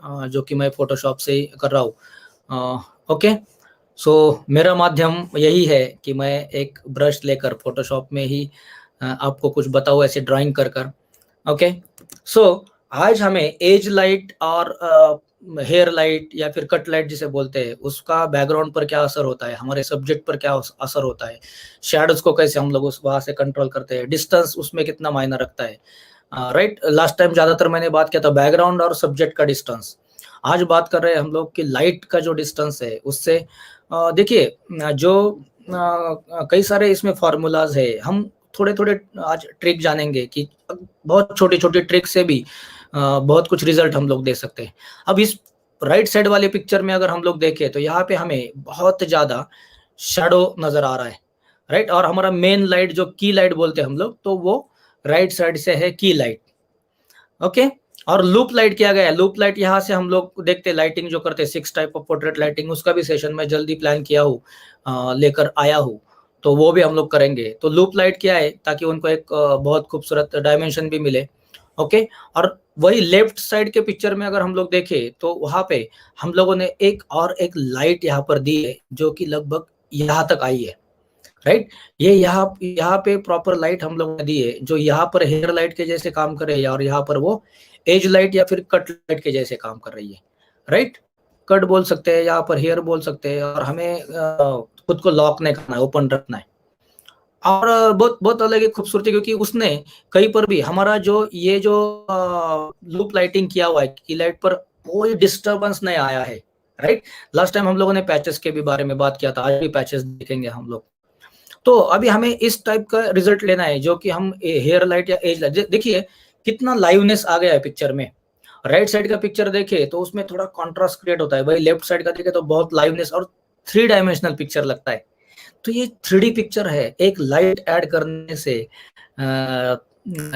जो कि मैं फोटोशॉप से ही कर रहा हूँ। ओके, सो मेरा माध्यम यही है कि मैं एक ब्रश लेकर फोटोशॉप में ही आपको कुछ बताऊँ ऐसे ड्राइंग कर कर। ओके, सो आज हमें एज लाइट और हेयर लाइट या फिर कट लाइट जिसे बोलते हैं, उसका बैकग्राउंड पर क्या असर होता है, हमारे सब्जेक्ट पर क्या असर होता है, शैडोज को कैसे हम लोग उस वहाँ से कंट्रोल करते हैं, डिस्टेंस उसमें कितना मायना रखता है। राइट, लास्ट टाइम ज्यादातर मैंने बात किया था बैकग्राउंड और सब्जेक्ट का डिस्टेंस। आज बात कर रहे हैं हम लोग कि लाइट का जो डिस्टेंस है उससे देखिए जो कई सारे इसमें फार्मूलाज है। हम थोड़े थोड़े आज ट्रिक जानेंगे कि बहुत छोटी छोटी ट्रिक से भी बहुत कुछ रिजल्ट हम लोग दे सकते हैं। अब इस राइट साइड वाले पिक्चर में अगर हम लोग देखें तो यहाँ पे हमें बहुत ज्यादा शैडो नजर आ रहा है, राइट। और हमारा मेन लाइट जो की लाइट बोलते हैं हम लोग, तो वो राइट साइड से है की लाइट। ओके, और लूप लाइट किया गया है। लूप लाइट यहाँ से हम लोग देखते हैं लाइटिंग जो करते हैं 6 टाइप ऑफ पोर्ट्रेट लाइटिंग, उसका भी सेशन मैं जल्दी प्लान किया हूँ, लेकर आया हूँ, तो वो भी हम लोग करेंगे। तो लूप लाइट क्या है, ताकि उनको एक बहुत खूबसूरत डायमेंशन भी मिले। ओके, और वही लेफ्ट साइड के पिक्चर में अगर हम लोग देखें तो वहां पे हम लोगों ने एक लाइट यहाँ पर दी है जो कि लगभग यहाँ तक आई है, राइट। ये यहाँ पे प्रॉपर लाइट हम लोगों ने दी है जो यहाँ पर हेयर लाइट के जैसे काम कर रही है, और यहाँ पर वो एज लाइट या फिर कट लाइट के जैसे काम कर रही है, राइट। कट बोल सकते हैं, यहाँ पर हेयर बोल सकते हैं, और हमें खुद को लॉक नहीं करना है, ओपन रखना है। और बहुत बहुत अलग ही खूबसूरती, क्योंकि उसने कहीं पर भी हमारा जो ये जो लूप लाइटिंग किया हुआ है की लाइट पर कोई डिस्टरबेंस नहीं आया है, राइट। लास्ट टाइम हम लोगों ने पैचेस के भी बारे में बात किया था, आज भी पैचेस देखेंगे हम लोग। तो अभी हमें इस टाइप का रिजल्ट लेना है जो कि हम हेयर लाइट या एज लाइट, देखिए कितना लाइवनेस आ गया है पिक्चर में। राइट साइड का पिक्चर देखे तो उसमें थोड़ा कॉन्ट्रास्ट क्रिएट होता है, वही लेफ्ट साइड का देखे तो बहुत लाइवनेस और 3 डायमेंशनल पिक्चर लगता है। तो ये 3D पिक्चर है, एक लाइट ऐड करने से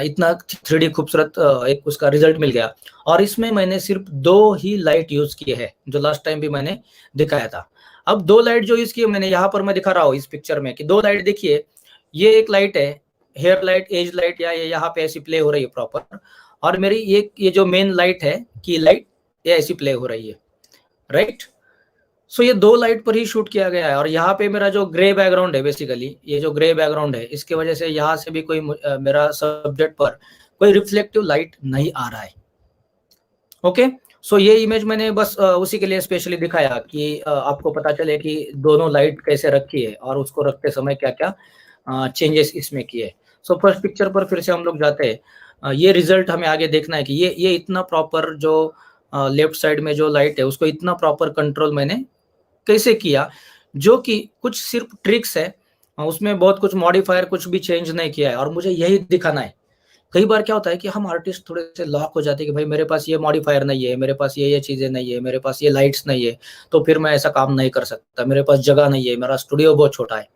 इतना 3D खूबसूरत एक उसका रिजल्ट मिल गया। और इसमें मैंने सिर्फ 2 ही लाइट यूज किए हैं, जो लास्ट टाइम भी मैंने दिखाया था। अब 2 लाइट जो यूज किए मैंने, यहाँ पर मैं दिखा रहा हूँ इस पिक्चर में कि 2 लाइट देखिए, ये एक लाइट है हेयर लाइट, एज लाइट, या ये यहाँ पे ऐसी प्ले हो रही है प्रॉपर, और मेरी ये जो मेन लाइट है की लाइट, ये ऐसी प्ले हो रही है, राइट। सो ये 2 लाइट पर ही शूट किया गया है। और यहाँ पे मेरा जो ग्रे बैकग्राउंड है, बेसिकली ये जो ग्रे बैकग्राउंड है, इसकी वजह से यहाँ से भी कोई मेरा सब्जेक्ट पर कोई रिफ्लेक्टिव लाइट नहीं आ रहा है। ओके, सो ये इमेज मैंने बस उसी के लिए स्पेशली दिखाया कि आपको पता चले कि दोनों लाइट कैसे रखी है और उसको रखते समय क्या क्या चेंजेस इसमें किए। सो फर्स्ट पिक्चर पर फिर से हम लोग जाते हैं। ये रिजल्ट हमें आगे देखना है कि ये इतना प्रॉपर जो लेफ्ट साइड में जो लाइट है उसको इतना प्रॉपर कंट्रोल मैंने कैसे किया, जो कि कुछ सिर्फ ट्रिक्स है, उसमें बहुत कुछ मॉडिफायर कुछ भी चेंज नहीं किया है, और मुझे यही दिखाना है। कई बार क्या होता है कि हम आर्टिस्ट थोड़े से लॉक हो जाते हैं कि भाई मेरे पास ये मॉडिफायर नहीं है, मेरे पास ये चीजें नहीं है, मेरे पास ये लाइट्स नहीं है, तो फिर मैं ऐसा काम नहीं कर सकता, मेरे पास जगह नहीं है, मेरा स्टूडियो बहुत छोटा है,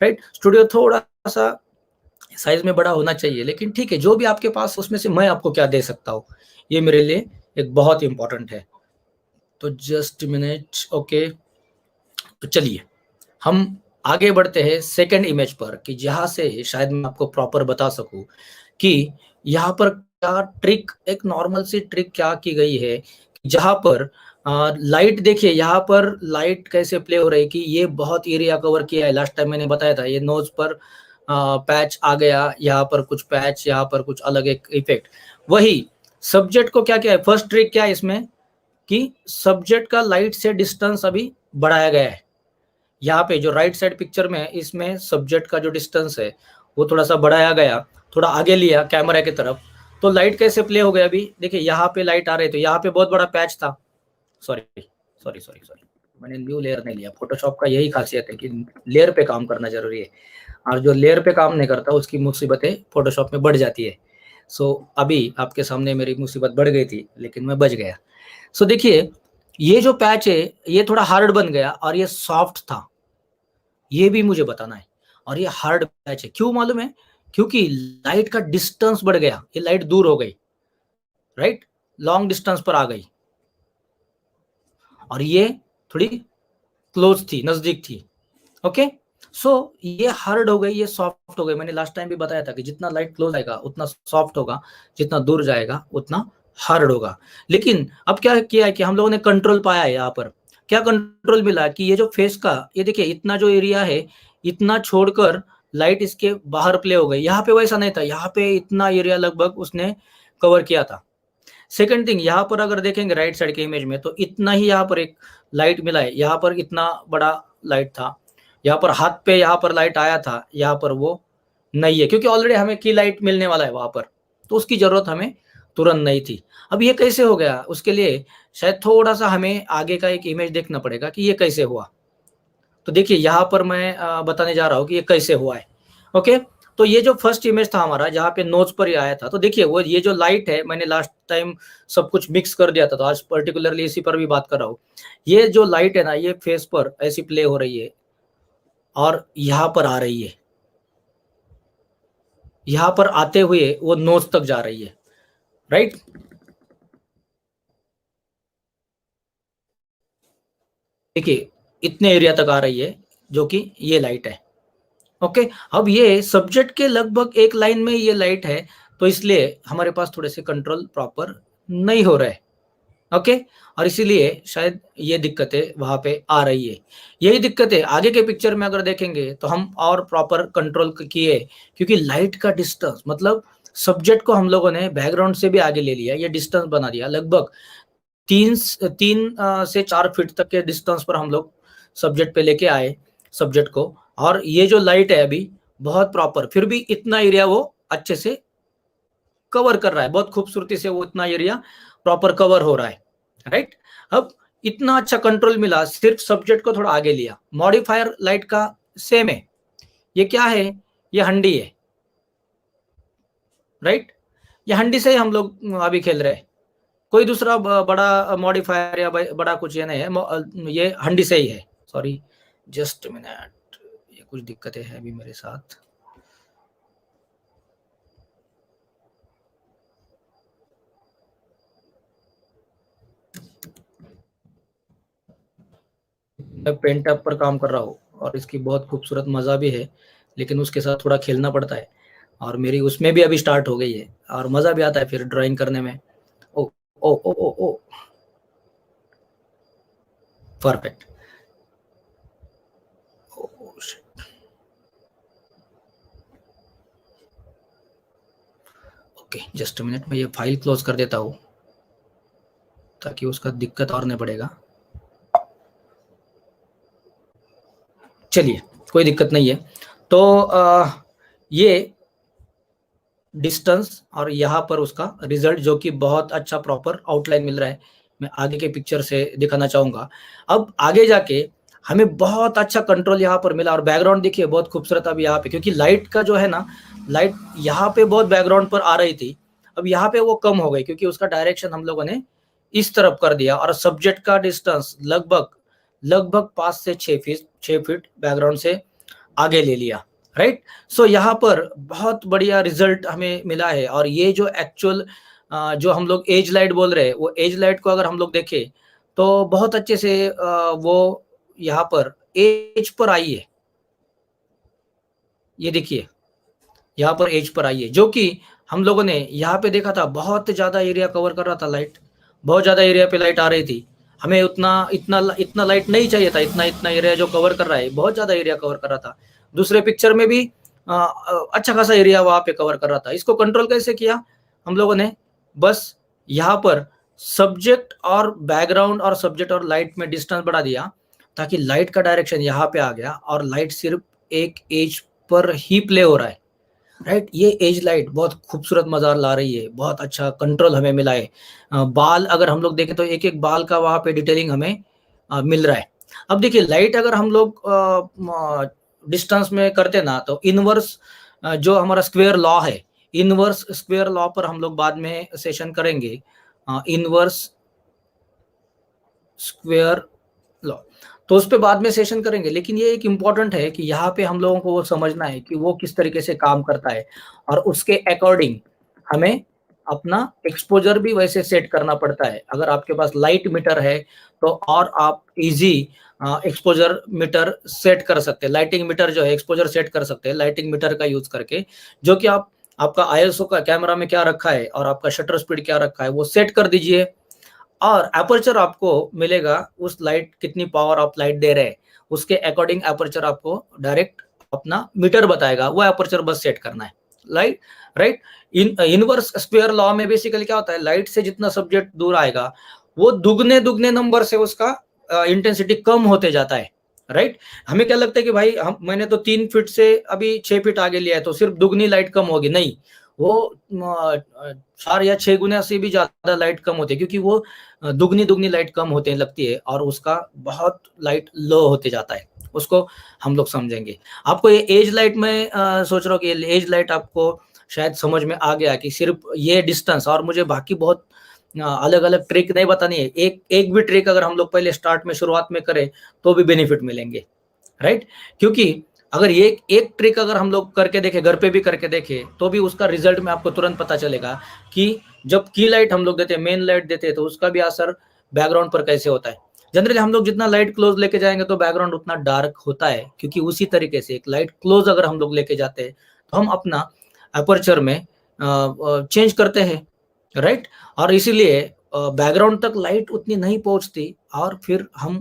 राइट। स्टूडियो थोड़ा सा साइज में बड़ा होना चाहिए, लेकिन ठीक है, जो भी आपके पास उसमें से मैं आपको क्या दे सकता हूँ, ये मेरे लिए एक बहुत इंपॉर्टेंट है। तो जस्ट मिनट, ओके, तो चलिए हम आगे बढ़ते हैं सेकंड इमेज पर, कि जहां से शायद मैं आपको प्रॉपर बता सकूं कि यहाँ पर क्या ट्रिक, एक नॉर्मल सी ट्रिक क्या की गई है, जहां पर लाइट देखिए, यहाँ पर लाइट कैसे प्ले हो रही है कि ये बहुत एरिया कवर किया है। लास्ट टाइम मैंने बताया था, ये नोज पर पैच आ गया, यहाँ पर कुछ पैच, यहाँ पर कुछ अलग एक इफेक्ट। वही सब्जेक्ट को क्या किया है, फर्स्ट ट्रिक क्या है इसमें कि सब्जेक्ट का लाइट से डिस्टेंस अभी बढ़ाया गया है। यहाँ पे जो राइट साइड पिक्चर में है, इसमें सब्जेक्ट का जो डिस्टेंस है वो थोड़ा सा बढ़ाया गया, थोड़ा आगे लिया कैमरा की तरफ। तो लाइट कैसे प्ले हो गया, अभी देखिए यहाँ पे लाइट आ रही, तो यहाँ पे बहुत बड़ा पैच था। सॉरी सॉरी सॉरी सॉरी, मैंने न्यू लेयर नहीं लिया। फोटोशॉप का यही खासियत है कि लेयर पे काम करना जरूरी है, और जो लेयर पे काम नहीं करता उसकी मुसीबतें फोटोशॉप में बढ़ जाती है। सो अभी आपके सामने मेरी मुसीबत बढ़ गई थी, लेकिन मैं बच गया। सो देखिए, ये जो पैच है ये थोड़ा हार्ड बन गया, और ये सॉफ्ट था, ये भी मुझे बताना है। और ये हार्ड पैच है, क्यों मालूम है? क्योंकि लाइट का डिस्टेंस बढ़ गया, ये लाइट दूर हो गई, राइट, लॉन्ग डिस्टेंस पर आ गई, और ये थोड़ी क्लोज थी, नजदीक थी। ओके, सो ये हार्ड हो गई, ये सॉफ्ट हो गई। मैंने लास्ट टाइम भी बताया था कि जितना लाइट क्लोज आएगा उतना सॉफ्ट होगा, जितना दूर जाएगा उतना हार्ड होगा। लेकिन अब क्या किया है कि हम लोगों ने कंट्रोल पाया है यहाँ पर। क्या कंट्रोल मिला कि ये जो फेस का, ये देखिए इतना जो एरिया है, इतना छोड़कर लाइट इसके बाहर प्ले हो गई। यहाँ पे वैसा नहीं था, यहाँ पे इतना एरिया लगभग उसने कवर किया था। सेकंड थिंग, यहाँ पर अगर देखेंगे राइट साइड के इमेज में, तो इतना ही यहाँ पर एक लाइट मिला है। यहाँ पर इतना बड़ा लाइट था, यहाँ पर हाथ पे यहाँ पर लाइट आया था, यहाँ पर वो नहीं है, क्योंकि ऑलरेडी हमें की लाइट मिलने वाला है वहां पर, तो उसकी जरूरत हमें तुरंत नहीं थी। अब ये कैसे हो गया, उसके लिए शायद थोड़ा सा हमें आगे का एक इमेज देखना पड़ेगा कि ये कैसे हुआ। तो देखिए यहाँ पर मैं बताने जा रहा हूँ कि ये कैसे हुआ है। ओके, तो ये जो फर्स्ट इमेज था हमारा, जहाँ पे नोज पर ये आया था, तो देखिए वो ये जो लाइट है, मैंने लास्ट टाइम सब कुछ मिक्स कर दिया था, तो आज पर्टिकुलरली इसी पर भी बात कर रहा हूँ। ये जो लाइट है ना, ये फेस पर ऐसी प्ले हो रही है और यहाँ पर आ रही है, यहाँ पर आते हुए वो नोज तक जा रही है, राइट। देखिए इतने एरिया तक आ रही है, जो कि ये लाइट है। ओके, अब ये सब्जेक्ट के लगभग एक लाइन में ये लाइट है, तो इसलिए हमारे पास थोड़े से कंट्रोल प्रॉपर नहीं हो रहा है। ओके, और इसीलिए शायद ये दिक्कतें वहां पे आ रही है। यही दिक्कतें आगे के पिक्चर में अगर देखेंगे तो हम और प्रॉपर कंट्रोल किए, क्योंकि लाइट का डिस्टेंस, मतलब सब्जेक्ट को हम लोगों ने बैकग्राउंड से भी आगे ले लिया, ये डिस्टेंस बना दिया लगभग 3 से 4 फीट तक के डिस्टेंस पर हम लोग सब्जेक्ट पे लेके आए सब्जेक्ट को। और ये जो लाइट है अभी बहुत प्रॉपर, फिर भी इतना एरिया वो अच्छे से कवर कर रहा है, बहुत खूबसूरती से वो इतना एरिया प्रॉपर कवर हो रहा है, राइट। अब इतना अच्छा कंट्रोल मिला, सिर्फ सब्जेक्ट को थोड़ा आगे लिया। मॉडिफायर लाइट का सेम है, ये क्या है, ये हंडी है, राइट। ये हंडी से ही हम लोग अभी खेल रहे हैं, कोई दूसरा बड़ा मॉडिफायर या बड़ा कुछ ये नहीं है, ये हंडी से ही है। सॉरी, जस्ट मिनट, ये कुछ दिक्कतें हैं अभी मेरे साथ। मैं पेंट ऐप पर काम कर रहा हूँ और इसकी बहुत खूबसूरत मज़ा भी है, लेकिन उसके साथ थोड़ा खेलना पड़ता है, और मेरी उसमें भी अभी स्टार्ट हो गई है, और मज़ा भी आता है फिर ड्राइंग करने में। ओ ओ ओ ओ ओ, परफेक्ट। ओके, जस्ट मिनट, मैं ये फाइल क्लोज कर देता हूँ ताकि उसका दिक्कत और नहीं पड़ेगा। चलिए, कोई दिक्कत नहीं है। तो ये डिस्टेंस और यहाँ पर उसका रिजल्ट, जो कि बहुत अच्छा प्रॉपर आउटलाइन मिल रहा है, मैं आगे के पिक्चर से दिखाना चाहूंगा। अब आगे जाके हमें बहुत अच्छा कंट्रोल यहाँ पर मिला, और बैकग्राउंड देखिए बहुत खूबसूरत अब यहाँ पे, क्योंकि लाइट का जो है ना, लाइट यहाँ पे बहुत बैकग्राउंड पर आ रही थी, अब यहाँ पे वो कम हो गई, क्योंकि उसका डायरेक्शन हम लोगों ने इस तरफ कर दिया, और सब्जेक्ट का डिस्टेंस लगभग लगभग 5 से 6 फीट बैकग्राउंड से आगे ले लिया, राइट। सो यहाँ पर बहुत बढ़िया रिजल्ट हमें मिला है। और ये जो एक्चुअल जो हम लोग एज लाइट बोल रहे हैं, वो एज लाइट को अगर हम लोग देखें तो बहुत अच्छे से वो यहाँ पर एज पर आई है, ये देखिए यहाँ पर एज पर आई है, जो कि हम लोगों ने यहाँ पे देखा था बहुत ज्यादा एरिया कवर कर रहा था लाइट, बहुत ज्यादा एरिया पे लाइट आ रही थी। हमें उतना इतना इतना लाइट नहीं चाहिए था, इतना इतना एरिया जो कवर कर रहा है, बहुत ज्यादा एरिया कवर कर रहा था। दूसरे पिक्चर में भी अच्छा खासा एरिया वहां पे कवर कर रहा था। इसको कंट्रोल कैसे किया हम लोगों ने, बस यहाँ पर सब्जेक्ट और बैकग्राउंड और सब्जेक्ट और लाइट में डिस्टेंस बढ़ा दिया, ताकि लाइट का डायरेक्शन यहाँ पे आ गया, और लाइट सिर्फ एक एज पर ही प्ले हो रहा है, राइट। ये एज लाइट बहुत खूबसूरत मजा ला रही है, बहुत अच्छा कंट्रोल हमें मिला है। बाल अगर हम लोग देखें तो एक एक बाल का वहां पे डिटेलिंग हमें मिल रहा है। अब देखिए लाइट अगर हम लोग डिस्टेंस में करते ना, तो इनवर्स जो हमारा स्क्वायर लॉ है, इनवर्स स्क्वायर लॉ पर हम लोग बाद में सेशन करेंगे, इनवर्स स्क्वायर लॉ, तो उस पर बाद में सेशन करेंगे। लेकिन ये एक इम्पॉर्टेंट है कि यहाँ पे हम लोगों को वो समझना है कि वो किस तरीके से काम करता है, और उसके अकॉर्डिंग हमें अपना एक्सपोजर भी वैसे सेट करना पड़ता है। अगर आपके पास लाइट मीटर है तो और आप इजी एक्सपोजर मीटर सेट कर सकते हैं, लाइटिंग मीटर जो है एक्सपोजर सेट कर सकते हैं लाइटिंग मीटर का यूज करके, जो कि आप आपका आईएसओ का कैमरा में क्या रखा है और आपका शटर स्पीड क्या रखा है वो सेट कर दीजिए, और एपर्चर आपको मिलेगा उस लाइट कितनी पावर आप लाइट दे रहे हैं उसके अकॉर्डिंग एपर्चर आपको डायरेक्ट अपना मीटर बताएगा, वो एपर्चर बस सेट करना है। Light right. Inverse square law में बेसिकली क्या होता है, लाइट से जितना सब्जेक्ट दूर आएगा वो दुगने दुगने नंबर से उसका इंटेंसिटी कम होते जाता है। राइट। हमें क्या लगता है कि भाई मैंने तो 3 फीट से अभी 6 फीट आगे लिया है तो सिर्फ दुगनी लाइट कम होगी, नहीं, वो 4 या 6 गुना से भी ज्यादा लाइट कम होती है, क्योंकि वो दुगनी दुगनी लाइट कम होते लगती है और उसका बहुत लाइट लो होते जाता है, उसको हम लोग समझेंगे। आपको ये एज लाइट में सोच रहा हूँ कि एज लाइट आपको शायद समझ में आ गया कि सिर्फ ये डिस्टेंस, और मुझे बाकी बहुत अलग अलग ट्रिक नहीं बतानी है, एक भी ट्रिक अगर हम लोग पहले स्टार्ट में शुरुआत में करें तो भी बेनिफिट मिलेंगे। राइट। क्योंकि अगर ये एक ट्रिक अगर हम लोग करके देखें, घर पे भी करके देखें, तो भी उसका रिजल्ट में आपको तुरंत पता चलेगा कि जब की लाइट हम लोग देते हैं, मेन लाइट देते हैं, तो उसका भी असर बैकग्राउंड पर कैसे होता है। जनरली हम लोग जितना लाइट क्लोज लेके जाएंगे तो बैकग्राउंड उतना डार्क होता है, क्योंकि उसी तरीके से एक लाइट क्लोज अगर हम लोग लेके जाते हैं तो हम अपना अपर्चर में चेंज करते हैं। राइट। और इसीलिए बैकग्राउंड तक लाइट उतनी नहीं पहुंचती और फिर हम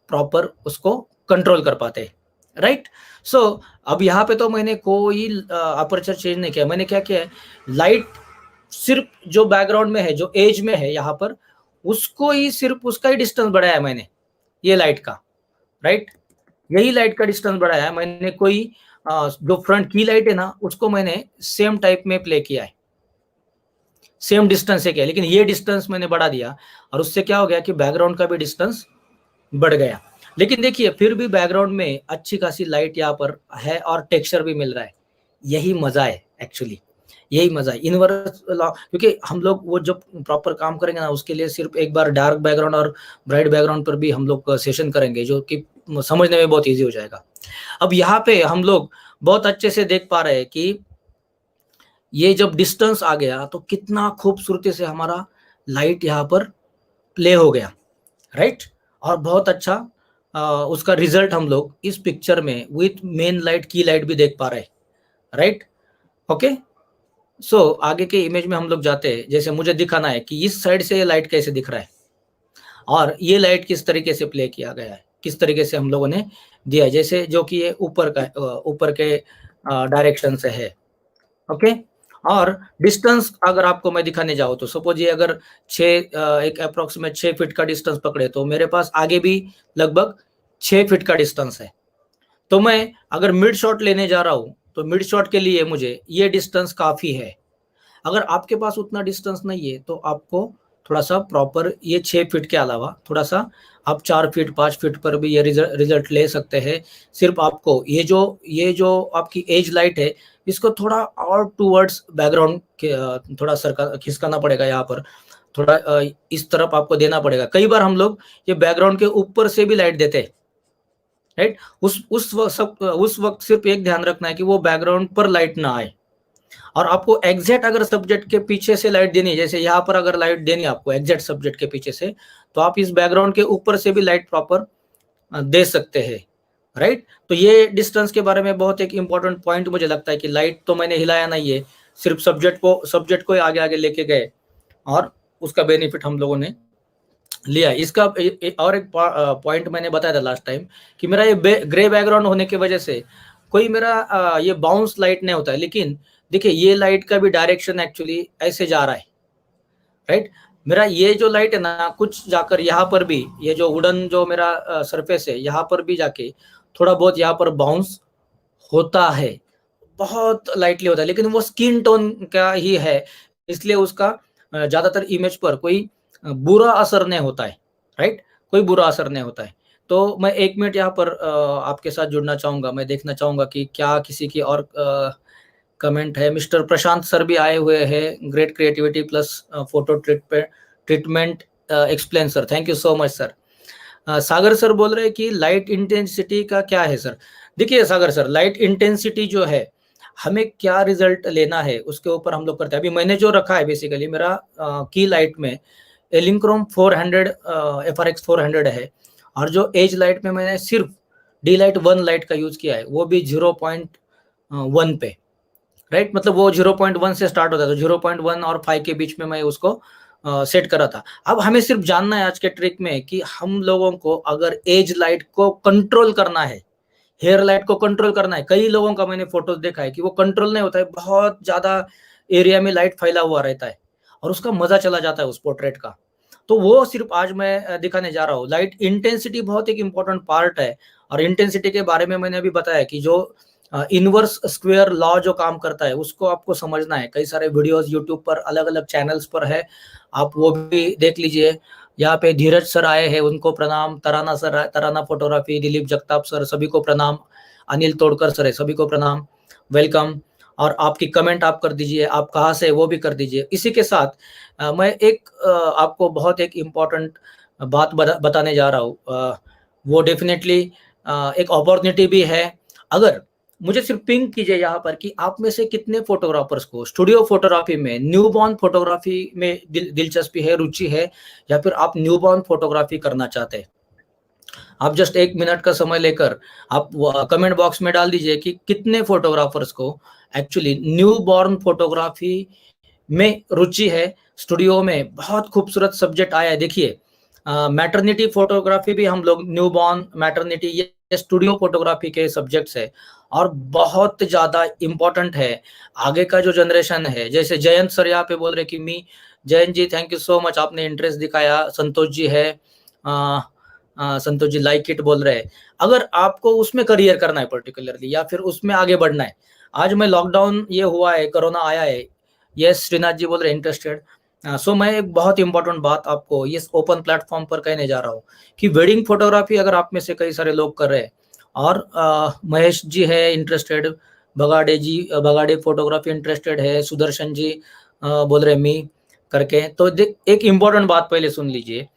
प्रॉपर उसको कंट्रोल कर पाते हैं। राइट। सो अब यहाँ पे तो मैंने कोई अपर्चर चेंज नहीं किया, मैंने क्या किया है, लाइट सिर्फ जो बैकग्राउंड में है, जो एज में है यहाँ पर, उसको ही सिर्फ उसका ही डिस्टेंस बढ़ाया है मैंने, ये लाइट का। राइट। यही लाइट का डिस्टेंस बढ़ाया है मैंने, कोई जो फ्रंट की लाइट है ना उसको मैंने सेम टाइप में प्ले किया है, सेम डिस्टेंस से किया, लेकिन ये डिस्टेंस मैंने बढ़ा दिया और उससे क्या हो गया कि बैकग्राउंड का भी डिस्टेंस बढ़ गया। लेकिन देखिए फिर भी बैकग्राउंड में अच्छी खासी लाइट यहाँ पर है और टेक्सचर भी मिल रहा है, यही मजा है एक्चुअली, यही मजा है इनवर्स लॉ। क्योंकि हम लोग वो जब प्रॉपर काम करेंगे ना, उसके लिए सिर्फ एक बार डार्क बैकग्राउंड और ब्राइट बैकग्राउंड पर भी हम लोग सेशन करेंगे, जो कि समझने में बहुत ईजी हो जाएगा। अब यहाँ पे हम लोग बहुत अच्छे से देख पा रहे हैं कि ये जब डिस्टेंस आ गया तो कितना खूबसूरती से हमारा लाइट यहाँ पर प्ले हो गया। राइट। और बहुत अच्छा उसका रिजल्ट हम लोग इस पिक्चर में विथ मेन लाइट की लाइट भी देख पा रहे हैं। राइट। ओके। सो आगे के इमेज में हम लोग जाते हैं, जैसे मुझे दिखाना है कि इस साइड से ये लाइट कैसे दिख रहा है और ये लाइट किस तरीके से प्ले किया गया है, किस तरीके से हम लोगों ने दिया है, जैसे जो कि ये ऊपर के डायरेक्शन से है। ओके। और डिस्टेंस अगर आपको मैं दिखाने जाऊँ तो सपोज ये अगर एक अप्रोक्सीमेट 6 फीट का डिस्टेंस पकड़े तो मेरे पास आगे भी लगभग 6 फीट का डिस्टेंस है। तो मैं अगर मिड शॉट लेने जा रहा हूँ तो मिड शॉट के लिए मुझे ये डिस्टेंस काफी है। अगर आपके पास उतना डिस्टेंस नहीं है तो आपको थोड़ा सा प्रॉपर ये 6 फीट के अलावा थोड़ा सा आप 4 फीट 5 फीट पर भी ये रिजल्ट ले सकते हैं। सिर्फ आपको ये जो आपकी एज लाइट है इसको थोड़ा और टूवर्ड्स बैकग्राउंड के थोड़ा खिसकाना पड़ेगा, यहाँ पर थोड़ा इस तरफ आपको देना पड़ेगा। कई बार हम लोग ये बैकग्राउंड के ऊपर से भी लाइट देते हैं। राइट। उस वक्त सिर्फ एक ध्यान रखना है कि वो बैकग्राउंड पर लाइट ना आए, और आपको एग्जैक्ट अगर सब्जेक्ट के पीछे से लाइट देनी है, जैसे यहाँ पर अगर लाइट देनी है आपको एग्जैक्ट सब्जेक्ट के पीछे से, तो आप इस बैकग्राउंड के ऊपर से भी लाइट प्रॉपर दे सकते हैं। राइट। तो ये डिस्टेंस के बारे में बहुत एक इंपॉर्टेंट पॉइंट मुझे लगता है कि लाइट तो मैंने हिलाया नहीं है, सिर्फ सब्जेक्ट को आगे आगे लेके गए और उसका बेनिफिट हम लोगों ने लिया। इसका और एक पॉइंट मैंने बताया था लास्ट टाइम कि मेरा ये ग्रे बैकग्राउंड होने की वजह से कोई मेरा ये बाउंस लाइट नहीं होता है, लेकिन देखिए ये लाइट का भी डायरेक्शन एक्चुअली ऐसे जा रहा है। राइट। मेरा ये जो लाइट है ना कुछ जाकर यहाँ पर भी, ये जो वुडन जो मेरा सरफेस है यहाँ पर भी जाके थोड़ा बहुत यहाँ पर बाउंस होता है, बहुत लाइटली होता है, लेकिन वो स्किन टोन का ही है, इसलिए उसका ज्यादातर इमेज पर कोई बुरा असर नहीं होता है। राइट। कोई बुरा असर नहीं होता है। तो मैं 1 मिनट यहाँ पर आपके साथ जुड़ना चाहूंगा, मैं देखना चाहूंगा कि क्या किसी की और कमेंट है। मिस्टर प्रशांत सर भी आए हुए हैं, great creativity plus photo treatment explain sir, thank you so much sir. Sagar sir बोल रहे हैं कि लाइट इंटेंसिटी का क्या है सर। देखिए सागर सर, लाइट इंटेंसिटी जो है हमें क्या रिजल्ट लेना है उसके ऊपर हम लोग करते हैं। अभी मैंने जो रखा है बेसिकली मेरा की लाइट में एलिंक्रोम 400 FRX 400 है, और जो एज लाइट में मैंने सिर्फ डी लाइट 1 लाइट का यूज किया है वो भी 0.1 पे। राइट, मतलब वो 0.1 से स्टार्ट होता है, तो 0.1 और 5 के बीच में मैं उसको सेट करा था। अब हमें सिर्फ जानना है आज के ट्रिक में कि हम लोगों को अगर एज लाइट को कंट्रोल करना है, हेयर लाइट को कंट्रोल करना है, कई लोगों का मैंने फोटोज देखा है कि वो कंट्रोल नहीं होता है, बहुत ज्यादा एरिया में लाइट फैला हुआ रहता है और उसका मजा चला जाता है उस पोर्ट्रेट का। तो वो सिर्फ आज मैं दिखाने जा रहा हूँ। लाइट इंटेंसिटी बहुत एक इंपॉर्टेंट पार्ट है, और इंटेंसिटी के बारे में मैंने अभी बताया कि जो इनवर्स स्क्वायर लॉ जो काम करता है उसको आपको समझना है। कई सारे वीडियोस यूट्यूब पर अलग अलग चैनल्स पर है, आप वो भी देख लीजिए। यहाँ पे धीरज सर आए हैं, उनको प्रणाम। तराना सर, तराना फोटोग्राफी, दिलीप जगताप सर, सभी को प्रणाम। अनिल तोड़कर सर है, सभी को प्रणाम, वेलकम। और आपकी कमेंट आप कर दीजिए, आप कहाँ से वो भी कर दीजिए। इसी के साथ मैं एक आपको बहुत एक इम्पॉर्टेंट बात बताने जा रहा हूँ। वो डेफिनेटली एक अपॉर्चुनिटी भी है। अगर मुझे सिर्फ पिंक कीजिए यहाँ पर कि आप में से कितने फोटोग्राफर्स को स्टूडियो फोटोग्राफी में, न्यूबॉर्न फोटोग्राफी में दिलचस्पी है, रुचि है, या फिर आप न्यूबॉर्न फोटोग्राफी करना चाहते हैं। आप जस्ट 1 मिनट का समय लेकर आप कमेंट बॉक्स में डाल दीजिए कि कितने फोटोग्राफर्स को एक्चुअली न्यूबॉर्न फोटोग्राफी में रुचि है। स्टूडियो में बहुत खूबसूरत सब्जेक्ट आया है, देखिए मैटरनिटी फोटोग्राफी भी हम लोग, न्यूबॉर्न, मैटरनिटी, ये स्टूडियो फोटोग्राफी के सब्जेक्ट्स है और बहुत ज्यादा इम्पोर्टेंट है। आगे का जो जनरेशन है, जैसे जयंत सर यहाँ पे बोल रहे कि मी, जयंत जी थैंक यू सो मच, आपने इंटरेस्ट दिखाया। संतोष जी है, संतोष जी लाइक इट बोल रहे हैं। अगर आपको उसमें करियर करना है पर्टिकुलरली, या फिर उसमें आगे बढ़ना है, आज में लॉकडाउन ये हुआ है, कोरोना आया है, यस श्रीनाथ जी बोल रहे इंटरेस्टेड। सो मैं एक बहुत इंपॉर्टेंट बात आपको इस ओपन प्लेटफॉर्म पर कहने जा रहा हूँ कि वेडिंग फोटोग्राफी अगर आप में से कई सारे लोग कर रहे हैं, और महेश जी है इंटरेस्टेड, बगाड़े जी, बगाड़े फोटोग्राफी इंटरेस्टेड है, सुदर्शन जी बोल रहे मी करके। तो एक इम्पॉर्टेंट बात पहले सुन लीजिए।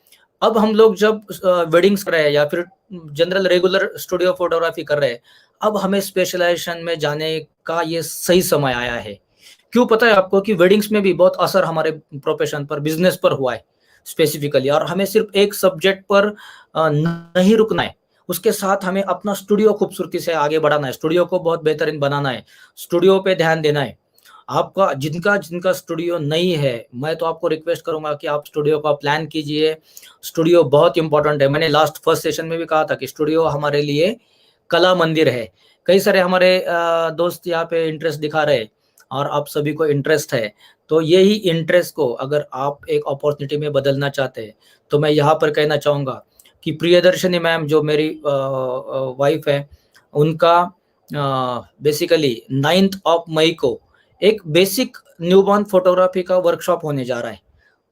अब हम लोग जब वेडिंग्स कर रहे हैं या फिर जनरल रेगुलर स्टूडियो फोटोग्राफी कर रहे हैं, अब हमें स्पेशलाइजेशन में जाने का ये सही समय आया है। क्यों पता है आपको कि वेडिंग्स में भी बहुत असर हमारे प्रोफेशन पर, बिजनेस पर हुआ है स्पेसिफिकली, और हमें सिर्फ एक सब्जेक्ट पर नहीं रुकना है, उसके साथ हमें अपना स्टूडियो खूबसूरती से आगे बढ़ाना है, स्टूडियो को बहुत बेहतरीन बनाना है, स्टूडियो पे ध्यान देना है। आपका जिनका जिनका स्टूडियो नहीं है, मैं तो आपको रिक्वेस्ट करूंगा कि आप स्टूडियो का प्लान कीजिए। स्टूडियो बहुत इंपॉर्टेंट है। मैंने लास्ट फर्स्ट सेशन में भी कहा था कि स्टूडियो हमारे लिए कला मंदिर है। कई सारे हमारे दोस्त यहाँ पे इंटरेस्ट दिखा रहे हैं और आप सभी को इंटरेस्ट है, तो यही इंटरेस्ट को अगर आप एक अपॉर्चुनिटी में बदलना चाहते हैं, तो मैं यहाँ पर कहना चाहूँगा कि प्रियदर्शनी मैम जो मेरी वाइफ है, उनका बेसिकली 9 मई को एक बेसिक न्यूबॉर्न फोटोग्राफी का वर्कशॉप होने जा रहा है।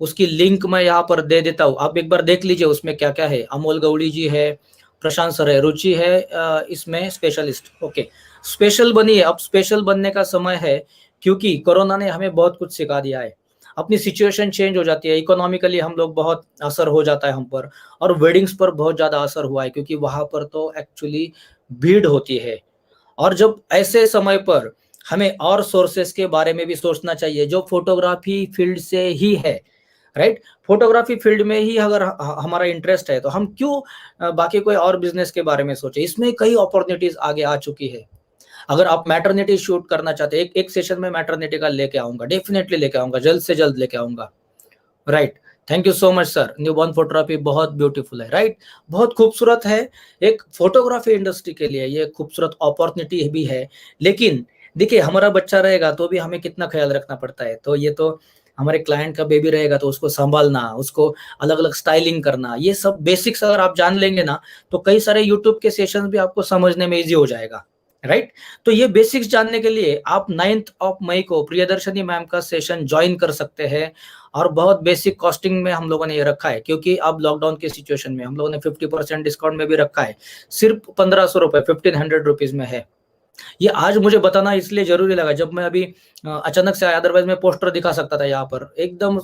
उसकी लिंक मैं यहाँ पर दे देता हूँ, आप एक बार देख लीजिए उसमें क्या क्या है। अमोल गौड़ी जी है, प्रशांत सर है, रुचि है इसमें स्पेशलिस्ट। ओके, स्पेशल बनिए, अब स्पेशल बनने का समय है, क्योंकि कोरोना ने हमें बहुत कुछ सिखा दिया है। अपनी सिचुएशन चेंज हो जाती है, इकोनॉमिकली हम लोग बहुत असर हो जाता है हम पर, और वेडिंग्स पर बहुत ज्यादा असर हुआ है, क्योंकि वहां पर तो एक्चुअली भीड़ होती है। और जब ऐसे समय पर हमें और सोर्सेस के बारे में भी सोचना चाहिए जो फोटोग्राफी फील्ड से ही है, राइट। फोटोग्राफी फील्ड में ही अगर हमारा इंटरेस्ट है, तो हम क्यों बाकी कोई और बिजनेस के बारे में सोचे। इसमें कई अपॉर्चुनिटीज आगे आ चुकी है। अगर आप मैटरनिटी शूट करना चाहते हैं, एक सेशन में मैटरनिटी का लेके आऊंगा, डेफिनेटली लेके आऊंगा, जल्द से जल्द लेके आऊंगा, right. Thank you so much sir, newborn photography बहुत ब्यूटीफुल है, राइट, बहुत खूबसूरत है। एक फोटोग्राफी इंडस्ट्री के लिए ये खूबसूरत अपॉर्चुनिटी भी है। लेकिन देखिए, हमारा बच्चा रहेगा तो भी हमें कितना ख्याल रखना पड़ता है। तो ये तो हमारे क्लाइंट का बेबी रहेगा, तो उसको संभालना, उसको अलग अलग स्टाइलिंग करना, ये सब बेसिक्स अगर आप जान लेंगे ना, तो कई सारे यूट्यूब के सेशन भी आपको समझने में इजी हो जाएगा, राइट। तो ये बेसिक्स जानने के लिए आप 9 मई को प्रियदर्शनी मैम का सेशन ज्वाइन कर सकते हैं। और बहुत बेसिक कॉस्टिंग में हम लोगों ने ये रखा है, क्योंकि अब लॉकडाउन के सिचुएशन में हम लोगों ने 50% डिस्काउंट में भी रखा है। सिर्फ 1500 रुपए, 1500 रुपीज में है। ये आज मुझे बताना इसलिए जरूरी लगा, जब मैं अभी अचानक से आया, अदरवाइज मैं पोस्टर दिखा सकता था यहाँ पर एकदम।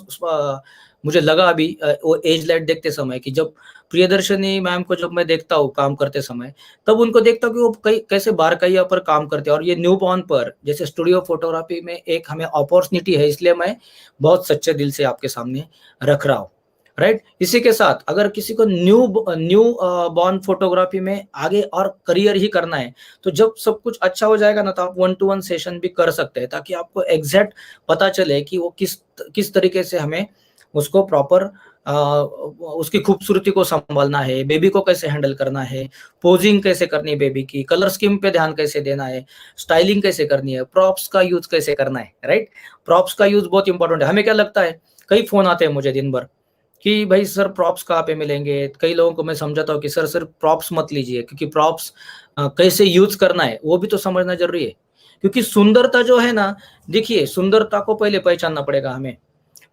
मुझे लगा अभी वो एज लाइट देखते समय कि जब प्रियदर्शनी मैम को जब मैं देखता हूँ काम करते समय, तब उनको देखता हूँ कि वो कई कैसे बारकाइया पर काम करते हैं। और ये न्यूबॉर्न पर जैसे स्टूडियो फोटोग्राफी में एक हमें अपॉर्चुनिटी है, इसलिए मैं बहुत सच्चे दिल से आपके सामने रख रहा हूँ। राइट। इसी के साथ अगर किसी को न्यू बॉर्न फोटोग्राफी में आगे और करियर ही करना है, तो जब सब कुछ अच्छा हो जाएगा ना, तो आप 1-to-1 सेशन भी कर सकते हैं, ताकि आपको एग्जैक्ट पता चले कि वो किस तरीके से हमें उसको प्रॉपर उसकी खूबसूरती को संभालना है, बेबी को कैसे हैंडल करना है, पोजिंग कैसे करनी है बेबी की, कलर स्कीम पे ध्यान कैसे देना है, स्टाइलिंग कैसे करनी है, प्रॉप्स का यूज कैसे करना है, राइट। प्रॉप्स का यूज बहुत इंपॉर्टेंट है। हमें क्या लगता है, कई फोन आते हैं मुझे दिन भर कि भाई सर प्रॉप्स कहाँ पे मिलेंगे। कई लोगों को मैं समझाता हूँ कि सर सिर्फ प्रॉप्स मत लीजिए, क्योंकि प्रॉप्स कैसे यूज करना है वो भी तो समझना जरूरी है। क्योंकि सुंदरता जो है ना, देखिए सुंदरता को पहले पहचानना पड़ेगा हमें।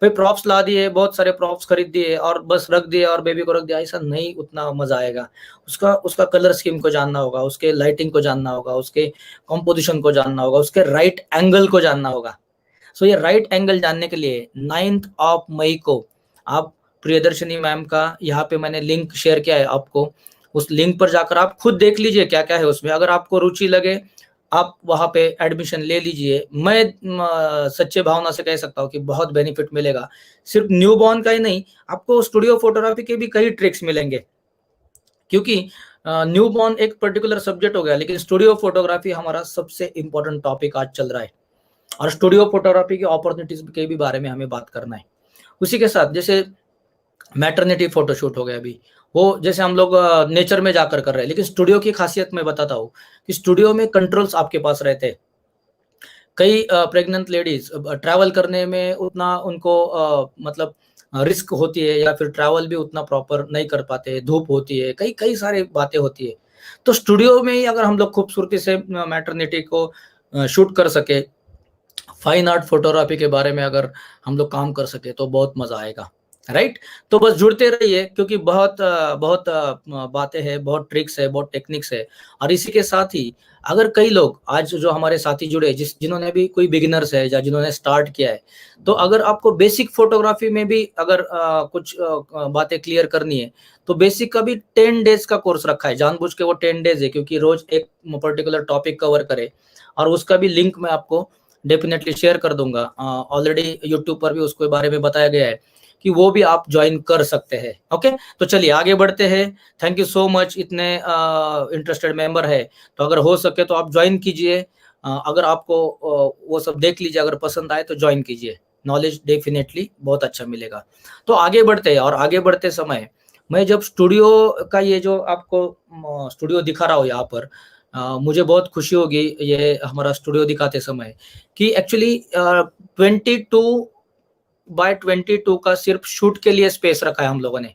भाई प्रॉप्स ला दिए, बहुत सारे प्रॉप्स खरीद दिए और बस रख दिए और बेबी को रख दिया, ऐसा नहीं उतना मजा आएगा। उसका उसका कलर स्कीम को जानना होगा, उसके लाइटिंग को जानना होगा, उसके कॉम्पोजिशन को जानना होगा, उसके राइट एंगल को जानना होगा। सो ये राइट एंगल जानने के लिए 9 मई को आप प्रियदर्शनी मैम का यहाँ पे मैंने लिंक शेयर किया है आपको, उस लिंक पर जाकर आप खुद देख लीजिए क्या क्या है उसमें। अगर आपको रुचि लगे आप वहाँ पे एडमिशन ले लीजिए। मैं सच्चे भावना से कह सकता हूँ कि बहुत बेनिफिट मिलेगा। सिर्फ न्यूबॉर्न का ही नहीं, आपको स्टूडियो फोटोग्राफी के भी कई ट्रिक्स मिलेंगे, क्योंकि न्यूबॉर्न एक पर्टिकुलर सब्जेक्ट हो गया, लेकिन स्टूडियो फोटोग्राफी हमारा सबसे इंपॉर्टेंट टॉपिक आज चल रहा है, और स्टूडियो फोटोग्राफी की अपॉर्चुनिटीज के भी बारे में हमें बात करना है। उसी के साथ जैसे मैटरनिटी फोटोशूट हो गया अभी, वो जैसे हम लोग नेचर में जाकर कर रहे हैं, लेकिन स्टूडियो की खासियत मैं बताता हूँ कि स्टूडियो में कंट्रोल्स आपके पास रहते हैं। कई प्रेग्नेंट लेडीज ट्रैवल करने में उतना उनको मतलब रिस्क होती है, या फिर ट्रैवल भी उतना प्रॉपर नहीं कर पाते, धूप होती है, कई कई सारी बातें होती है। तो स्टूडियो में ही अगर हम लोग खूबसूरती से मैटरनिटी को शूट कर सके, फाइन आर्ट फोटोग्राफी के बारे में अगर हम लोग काम कर सके, तो बहुत मजा आएगा, राइट। तो बस जुड़ते रहिए, क्योंकि बहुत बातें हैं, बहुत ट्रिक्स है, बहुत टेक्निक्स है। और इसी के साथ ही अगर कई लोग आज जो हमारे साथी जुड़े, जिन्होंने भी कोई बिगिनर्स है या जिन्होंने स्टार्ट किया है, तो अगर आपको बेसिक फोटोग्राफी में भी अगर कुछ बातें क्लियर करनी है, तो बेसिक का भी 10 डेज का कोर्स रखा है, जानबूझ के वो 10 डेज है, क्योंकि रोज एक पर्टिकुलर टॉपिक कवर करे। और उसका भी लिंक मैं आपको डेफिनेटली शेयर कर दूंगा। ऑलरेडी यूट्यूब पर भी उसके बारे में बताया गया है कि वो भी आप ज्वाइन कर सकते हैं। ओके, तो चलिए आगे बढ़ते हैं। थैंक यू सो मच, इतने इंटरेस्टेड मेंबर है, तो अगर हो सके तो आप ज्वाइन कीजिए। अगर आपको वो सब देख लीजिए, अगर पसंद आए तो ज्वाइन कीजिए, नॉलेज डेफिनेटली बहुत अच्छा मिलेगा। तो आगे बढ़ते हैं, और आगे बढ़ते समय मैं जब स्टूडियो का ये जो आपको स्टूडियो दिखा रहा हूँ यहाँ पर, मुझे बहुत खुशी होगी ये हमारा स्टूडियो दिखाते समय, कि एक्चुअली 22x22 का सिर्फ शूट के लिए स्पेस रखा है हम लोगों ने।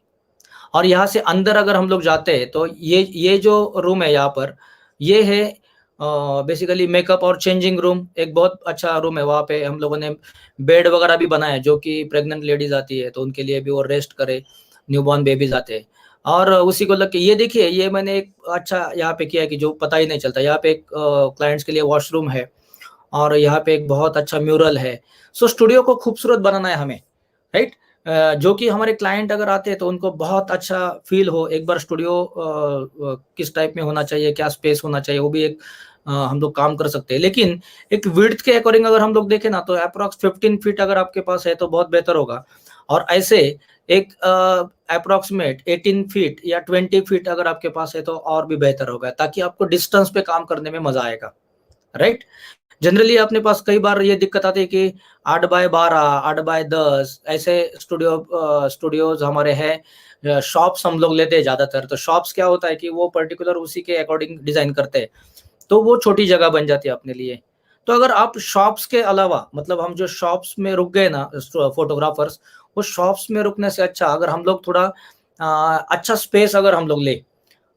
और यहाँ से अंदर अगर हम लोग जाते हैं, तो ये जो रूम है यहाँ पर, ये है बेसिकली मेकअप और चेंजिंग रूम। एक बहुत अच्छा रूम है, वहाँ पे हम लोगों ने बेड वगैरह भी बनाया है, जो कि प्रेग्नेंट लेडीज आती है तो उनके लिए भी वो रेस्ट करे, न्यूबॉर्न बेबीज आते हैं। और उसी को लग के ये देखिए, ये मैंने एक अच्छा यहाँ पे किया है कि जो पता ही नहीं चलता। यहाँ पे एक क्लाइंट्स के लिए वॉशरूम है, और यहाँ पे एक बहुत अच्छा म्यूरल है। सो स्टूडियो को खूबसूरत बनाना है हमें, राइट। जो कि हमारे क्लाइंट अगर आते हैं तो उनको बहुत अच्छा फील हो। एक बार स्टूडियो किस टाइप में होना चाहिए, क्या स्पेस होना चाहिए, वो भी एक हम लोग काम कर सकते हैं। लेकिन एक विड्थ के अकॉर्डिंग अगर हम लोग देखें ना, तो अप्रॉक्स 15 फीट अगर आपके पास है तो बहुत बेहतर होगा। और ऐसे एक अप्रोक्सीमेट 18 फीट या 20 फीट अगर आपके पास है तो और भी बेहतर होगा, ताकि आपको डिस्टेंस पे काम करने में मजा आएगा, राइट। जनरली अपने पास कई बार ये दिक्कत आती है कि 8x12, 8x10 ऐसे स्टूडियोज हमारे हैं। शॉप्स हम लोग लेते हैं ज्यादातर, तो शॉप्स क्या होता है कि वो पर्टिकुलर उसी के अकॉर्डिंग डिजाइन करते हैं, तो वो छोटी जगह बन जाती है अपने लिए। तो अगर आप शॉप्स के अलावा, मतलब हम जो शॉप्स में रुक गए ना फोटोग्राफर्स, वो शॉप्स में रुकने से अच्छा अगर हम लोग थोड़ा अच्छा स्पेस अगर हम लोग ले,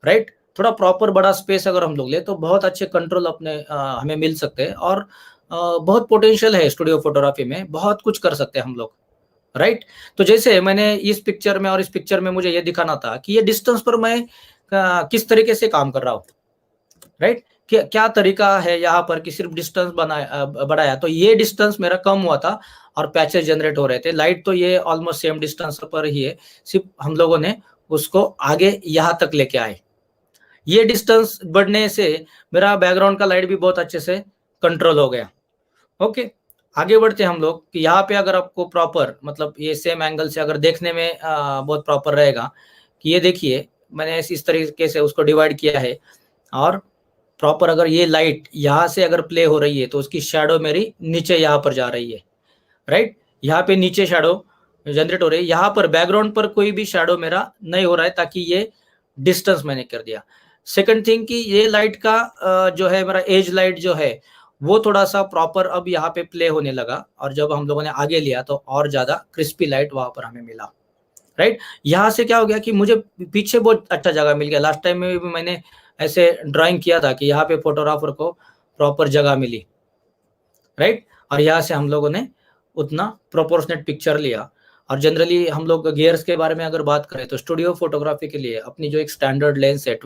राइट, थोड़ा प्रॉपर बड़ा स्पेस अगर हम लोग ले, तो बहुत अच्छे कंट्रोल अपने हमें मिल सकते हैं। और बहुत पोटेंशियल है स्टूडियो फोटोग्राफी में, बहुत कुछ कर सकते हैं हम लोग, राइट। तो जैसे मैंने इस पिक्चर में और इस पिक्चर में मुझे ये दिखाना था कि ये डिस्टेंस पर मैं किस तरीके से काम कर रहा हूँ, राइट। क्या तरीका है यहाँ पर कि सिर्फ डिस्टेंस बढ़ाया तो ये डिस्टेंस मेरा कम हुआ था और पैचेस जनरेट हो रहे थे। लाइट तो ये ऑलमोस्ट सेम डिस्टेंस पर ही है, सिर्फ हम लोगों ने उसको आगे यहाँ तक लेके आए। ये डिस्टेंस बढ़ने से मेरा बैकग्राउंड का लाइट भी बहुत अच्छे से कंट्रोल हो गया। ओके, आगे बढ़ते हैं हम लोग कि यहाँ पे अगर आपको प्रॉपर मतलब ये सेम एंगल से अगर देखने में बहुत प्रॉपर रहेगा कि ये देखिए मैंने इस तरीके से उसको डिवाइड किया है, और प्रॉपर अगर ये लाइट यहाँ से अगर प्ले हो रही है तो उसकी शैडो मेरी नीचे यहाँ पर जा रही है, राइट। यहाँ पे नीचे शैडो जनरेट हो रही है, यहाँ पर बैकग्राउंड पर कोई भी शैडो मेरा नहीं हो रहा है, ताकि ये डिस्टेंस मैंने कर दिया। सेकंड थिंग कि ये लाइट का जो है मेरा एज लाइट जो है वो थोड़ा सा प्रॉपर अब यहाँ पे प्ले होने लगा, और जब हम लोगों ने आगे लिया तो और ज्यादा क्रिस्पी लाइट वहां पर हमें मिला, राइट। यहाँ से क्या हो गया कि मुझे पीछे बहुत अच्छा जगह मिल गया। लास्ट टाइम में भी मैंने ऐसे ड्राइंग किया था कि यहाँ पे फोटोग्राफर को प्रॉपर जगह मिली, राइट। और यहाँ से हम लोगों ने उतना प्रोपोर्शनेट पिक्चर लिया। और जनरली हम लोग गियर्स के बारे में अगर बात करें तो स्टूडियो फोटोग्राफी के लिए अपनी जो एक स्टैंडर्ड लेंस है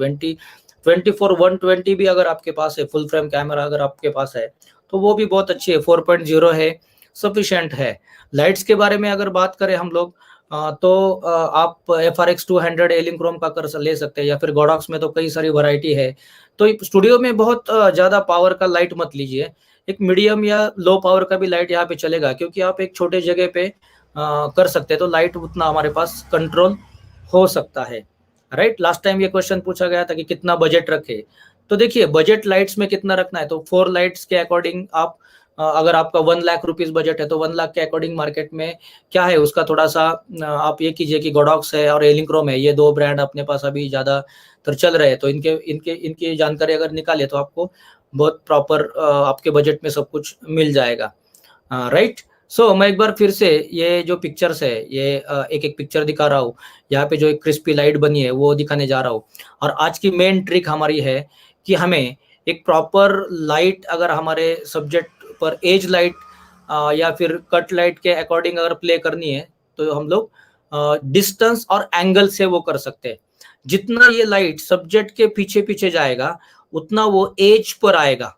24-120 भी अगर आपके पास है, फुल फ्रेम कैमरा अगर आपके पास है तो वो भी बहुत अच्छी है, 4.0 है, सफिशिएंट है। लाइट्स के बारे में अगर बात करें हम लोग तो आप FRX 200 एलिंग का कर ले सकते हैं, या फिर गोडॉक्स में तो कई सारी वैरायटी है। तो स्टूडियो में बहुत ज्यादा पावर का लाइट मत लीजिए, एक मीडियम या लो पावर का भी लाइट यहाँ पे चलेगा, क्योंकि आप एक छोटे जगह पे कर सकते हैं तो लाइट उतना हमारे पास कंट्रोल हो सकता है, राइट। लास्ट टाइम ये क्वेश्चन पूछा गया था कि कितना बजट रखे, तो देखिए बजट लाइट्स में कितना रखना है, तो 4 लाइट्स के अकॉर्डिंग आप अगर आपका 1 लाख रुपीज बजट है तो 1 लाख के अकॉर्डिंग मार्केट में क्या है उसका थोड़ा सा आप ये कीजिए कि गोडॉक्स है और एलिंक्रोम है, ये दो ब्रांड अपने पास अभी ज्यादातर चल रहे हैं, तो इनकी जानकारी अगर निकाले तो आपको बहुत प्रॉपर आपके बजट में सब कुछ मिल जाएगा, राइट। सो मैं एक बार फिर से ये जो पिक्चर्स है ये एक एक पिक्चर दिखा रहा हूँ। यहाँ पे जो एक क्रिस्पी लाइट बनी है वो दिखाने जा रहा हूँ। और आज की मेन ट्रिक हमारी है कि हमें एक प्रॉपर लाइट अगर हमारे सब्जेक्ट पर एज लाइट या फिर कट लाइट के अकॉर्डिंग अगर प्ले करनी है तो हम लोग डिस्टेंस और एंगल से वो कर सकते हैं। जितना ये लाइट सब्जेक्ट के पीछे पीछे जाएगा उतना वो एज पर आएगा,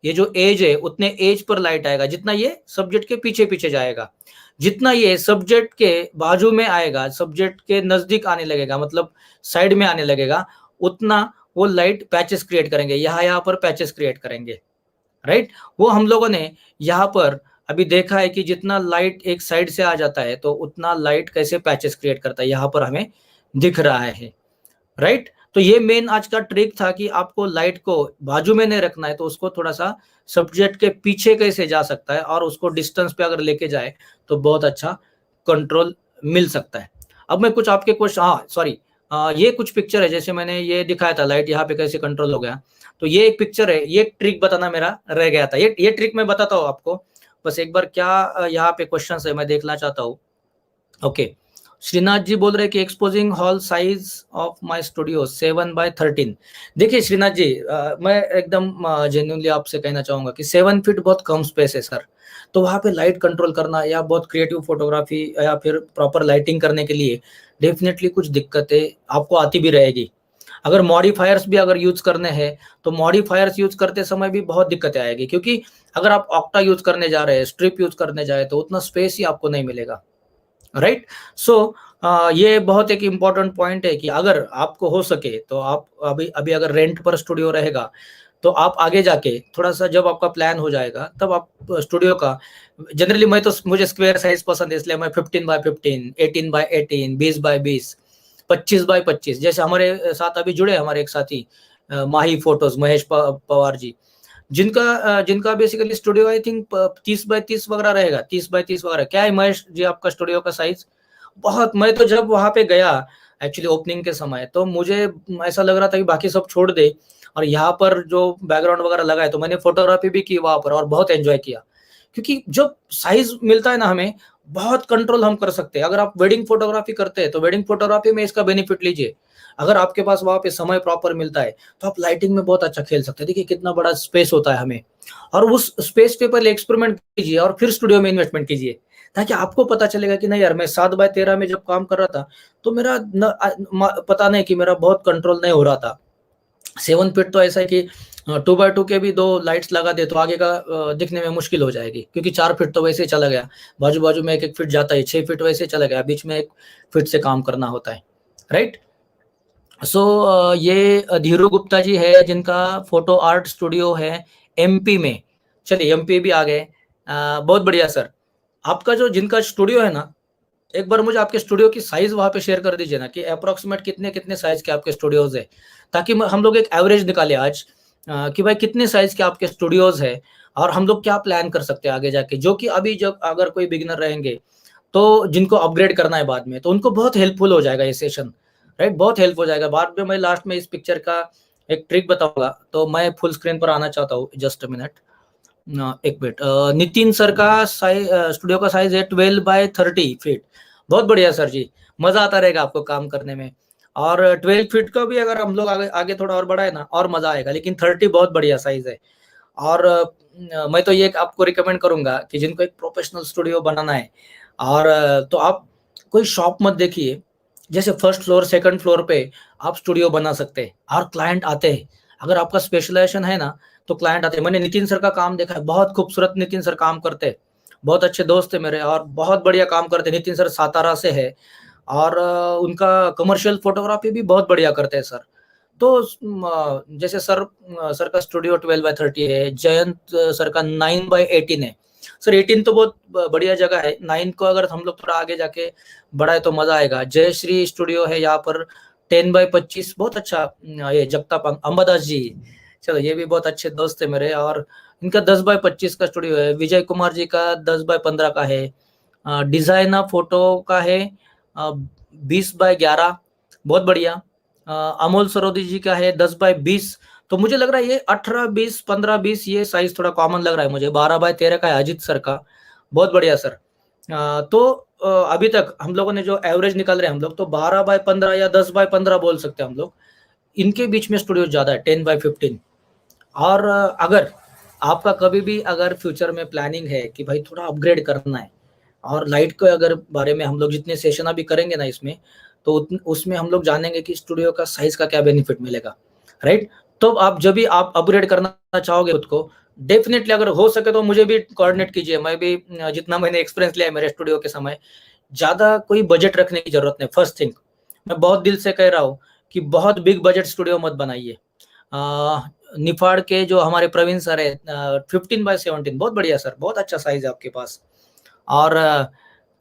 ये जो एज है उतने एज पर लाइट आएगा जितना ये सब्जेक्ट के पीछे पीछे जाएगा। जितना ये सब्जेक्ट के बाजू में आएगा, सब्जेक्ट के नजदीक आने लगेगा, मतलब साइड में आने लगेगा, उतना वो लाइट पैचेस क्रिएट करेंगे, यहाँ पर पैचेस क्रिएट करेंगे, राइट। वो हम लोगों ने यहाँ पर अभी देखा है कि जितना लाइट एक साइड से आ जाता है तो उतना लाइट कैसे पैचेस क्रिएट करता है, यहाँ पर हमें दिख रहा है, राइट। तो ये मेन आज का ट्रिक था कि आपको लाइट को बाजू में नहीं रखना है, तो उसको थोड़ा सा सब्जेक्ट के पीछे कैसे जा सकता है और उसको डिस्टेंस पे अगर लेके जाए तो बहुत अच्छा कंट्रोल मिल सकता है। अब मैं कुछ आपके क्वेश्चन, हाँ सॉरी, ये कुछ पिक्चर है, जैसे मैंने ये दिखाया था लाइट यहाँ पे कैसे कंट्रोल हो गया, तो ये एक पिक्चर है, ये ट्रिक बताना मेरा रह गया था, ये ट्रिक मैं बताता हूँ आपको। बस एक बार क्या यहाँ पे क्वेश्चन है मैं देखना चाहता हूँ। ओके, श्रीनाथ जी बोल रहे हैं कि exposing hall size of my studio 7/13। देखिए श्रीनाथ जी, मैं एकदम जेन्युइनली आपसे कहना चाहूंगा कि 7 फीट बहुत कम स्पेस है सर, तो वहाँ पे लाइट कंट्रोल करना या बहुत क्रिएटिव फोटोग्राफी या फिर प्रॉपर लाइटिंग करने के लिए डेफिनेटली कुछ दिक्कतें आपको आती भी रहेगी। अगर मॉडिफायर्स भी अगर यूज करने हैं तो मॉडिफायर्स यूज करते समय भी बहुत दिक्कतें आएगी, क्योंकि अगर आप ऑक्टा यूज करने जा रहे हैं, स्ट्रिप यूज करने जाए तो उतना स्पेस ही आपको नहीं मिलेगा, राइट। सो ये बहुत एक इम्पॉर्टेंट पॉइंट है कि अगर आपको हो सके तो आप अभी अभी अगर रेंट पर स्टूडियो रहेगा तो आप आगे जाके थोड़ा सा जब आपका प्लान हो जाएगा तब आप स्टूडियो का, जनरली मुझे स्क्वायर साइज पसंद है इसलिए मैं 15/15, 18/18, 20/20, 25/25, जैसे हमारे साथ अभी जुड़े हमारे एक साथी माही फोटोज महेश पवार जी, जिनका बेसिकली स्टूडियो आई थिंक 30/30 वगैरह रहेगा, 30/30 वगैरह। क्या है महेश जी आपका स्टूडियो का साइज? बहुत, मैं तो जब वहां पे गया एक्चुअली ओपनिंग के समय तो मुझे ऐसा लग रहा था कि बाकी सब छोड़ दे और यहाँ पर जो बैकग्राउंड वगैरह लगा है, तो मैंने फोटोग्राफी भी की वहां पर और बहुत एंजॉय किया, क्योंकि जब साइज मिलता है ना हमें बहुत कंट्रोल हम कर सकते हैं। अगर आप वेडिंग फोटोग्राफी करते हैं तो वेडिंग फोटोग्राफी में इसका बेनिफिट लीजिए। अगर आपके पास वहां पे समय प्रॉपर मिलता है तो आप लाइटिंग में बहुत अच्छा खेल सकते हैं। देखिए कितना बड़ा स्पेस होता है हमें, और उस स्पेस पे पहले एक्सपेरिमेंट कीजिए और फिर स्टूडियो में इन्वेस्टमेंट कीजिए, ताकि आपको पता चलेगा कि नहीं यार, मैं 7/13 में जब काम कर रहा था तो मेरा पता नहीं कि मेरा बहुत कंट्रोल नहीं हो रहा था। 7 फीट तो ऐसा है कि 2x2 के भी 2 लाइट्स लगा दे तो आगे का दिखने में मुश्किल हो जाएगी, क्योंकि 4 फीट तो वैसे ही चला गया, बाजू बाजू में 1-1 फीट जाता है, 6 फीट वैसे चला गया, बीच में 1 फीट से काम करना होता है, राइट। सो ये धीरू गुप्ता जी है जिनका फोटो आर्ट स्टूडियो है एमपी में। चलिए एमपी भी आ गए, बहुत बढ़िया सर। आपका जो जिनका स्टूडियो है ना, एक बार मुझे आपके स्टूडियो की साइज वहां पे शेयर कर दीजिए ना, कि अप्रोक्सीमेट कितने कितने साइज के आपके स्टूडियोज है, ताकि हम लोग एक एवरेज निकाले आज, कि भाई कितने साइज के आपके स्टूडियोज है और हम लोग क्या प्लान कर सकते हैं आगे जाके, जो कि अभी जब अगर कोई बिगिनर रहेंगे तो जिनको अपग्रेड करना है बाद में, तो उनको बहुत हेल्पफुल हो जाएगा ये सेशन, राइट। बहुत हेल्प हो जाएगा। बाद में मैं लास्ट में इस पिक्चर का एक ट्रिक बताऊंगा। तो मैं फुल स्क्रीन पर आना चाहता हूँ, जस्ट अ मिनट, एक मिनट। नितिन सर का स्टूडियो का साइज है 12 बाय 30 फीट। बहुत बढ़िया सर जी, मजा आता रहेगा आपको काम करने में। और 12 फीट का भी अगर हम लोग आगे आगे थोड़ा और बढ़ाए ना, और मजा आएगा। लेकिन 30 बहुत बढ़िया साइज है। और मैं तो ये आपको रिकमेंड करूंगा कि जिनको एक प्रोफेशनल स्टूडियो बनाना है, और तो आप कोई शॉप मत देखिए। जैसे फर्स्ट फ्लोर सेकंड फ्लोर पे आप स्टूडियो बना सकते हैं और क्लाइंट आते हैं। अगर आपका स्पेशलाइजेशन है ना, तो क्लाइंट आते हैं। मैंने नितिन सर का काम देखा है, बहुत खूबसूरत नितिन सर काम करते हैं। बहुत अच्छे दोस्त है मेरे और बहुत बढ़िया काम करते हैं। नितिन सर सातारा से है और उनका कमर्शियल फोटोग्राफी भी बहुत बढ़िया करते हैं सर। तो जैसे सर का स्टूडियो 12 बाय 30 है, जयंत सर का 9 बाय 18 है। सर 18 तो बहुत बढ़िया जगह है, 9 को अगर हम लोग थोड़ा आगे जाके बढ़ाए तो मजा आएगा। जयश्री स्टूडियो है यहाँ पर 10 बाय 25, बहुत अच्छा। ये जगताप अंबादास जी, चलो ये भी बहुत अच्छे दोस्त है मेरे। और इनका 10 बाय 25 का स्टूडियो है। विजय कुमार जी का 10 बाय 15 का है। डिजाइना फोटो का है 20 बाय 11, बहुत बढ़िया। अमोल सरोदी जी का है 10 बाय 20। तो मुझे लग रहा है ये 18 20 15 20 ये साइज थोड़ा कॉमन लग रहा है मुझे। 12 बाय 13 का है अजित सर का, बहुत बढ़िया सर। तो अभी तक हम लोगों ने जो एवरेज निकाल रहे हैं हम लोग, तो 12 बाय 15 या 10 बाय 15 बोल सकते हैं हम लोग। इनके बीच में स्टूडियो ज्यादा है 10 बाय 15। और अगर आपका कभी भी अगर फ्यूचर में प्लानिंग है कि भाई थोड़ा अपग्रेड करना है, और लाइट के अगर बारे में हम लोग जितने सेशन अभी करेंगे ना इसमें, तो उसमें हम लोग जानेंगे कि स्टूडियो का साइज का क्या बेनिफिट मिलेगा, राइट। तो आप जब भी आप अपग्रेड करना चाहोगे खुद को, डेफिनेटली अगर हो सके तो मुझे भी कोऑर्डिनेट कीजिए। मैं भी जितना मैंने एक्सपीरियंस लिया है मेरे स्टूडियो के समय, ज्यादा कोई बजट रखने की जरूरत नहीं। फर्स्ट थिंग, मैं बहुत दिल से कह रहा हूँ कि बहुत बिग बजट स्टूडियो मत बनाइए। निफाड़ के जो हमारे प्रवीण सर है 15 बाय 17, बहुत बढ़िया सर, बहुत अच्छा साइज है आपके पास। और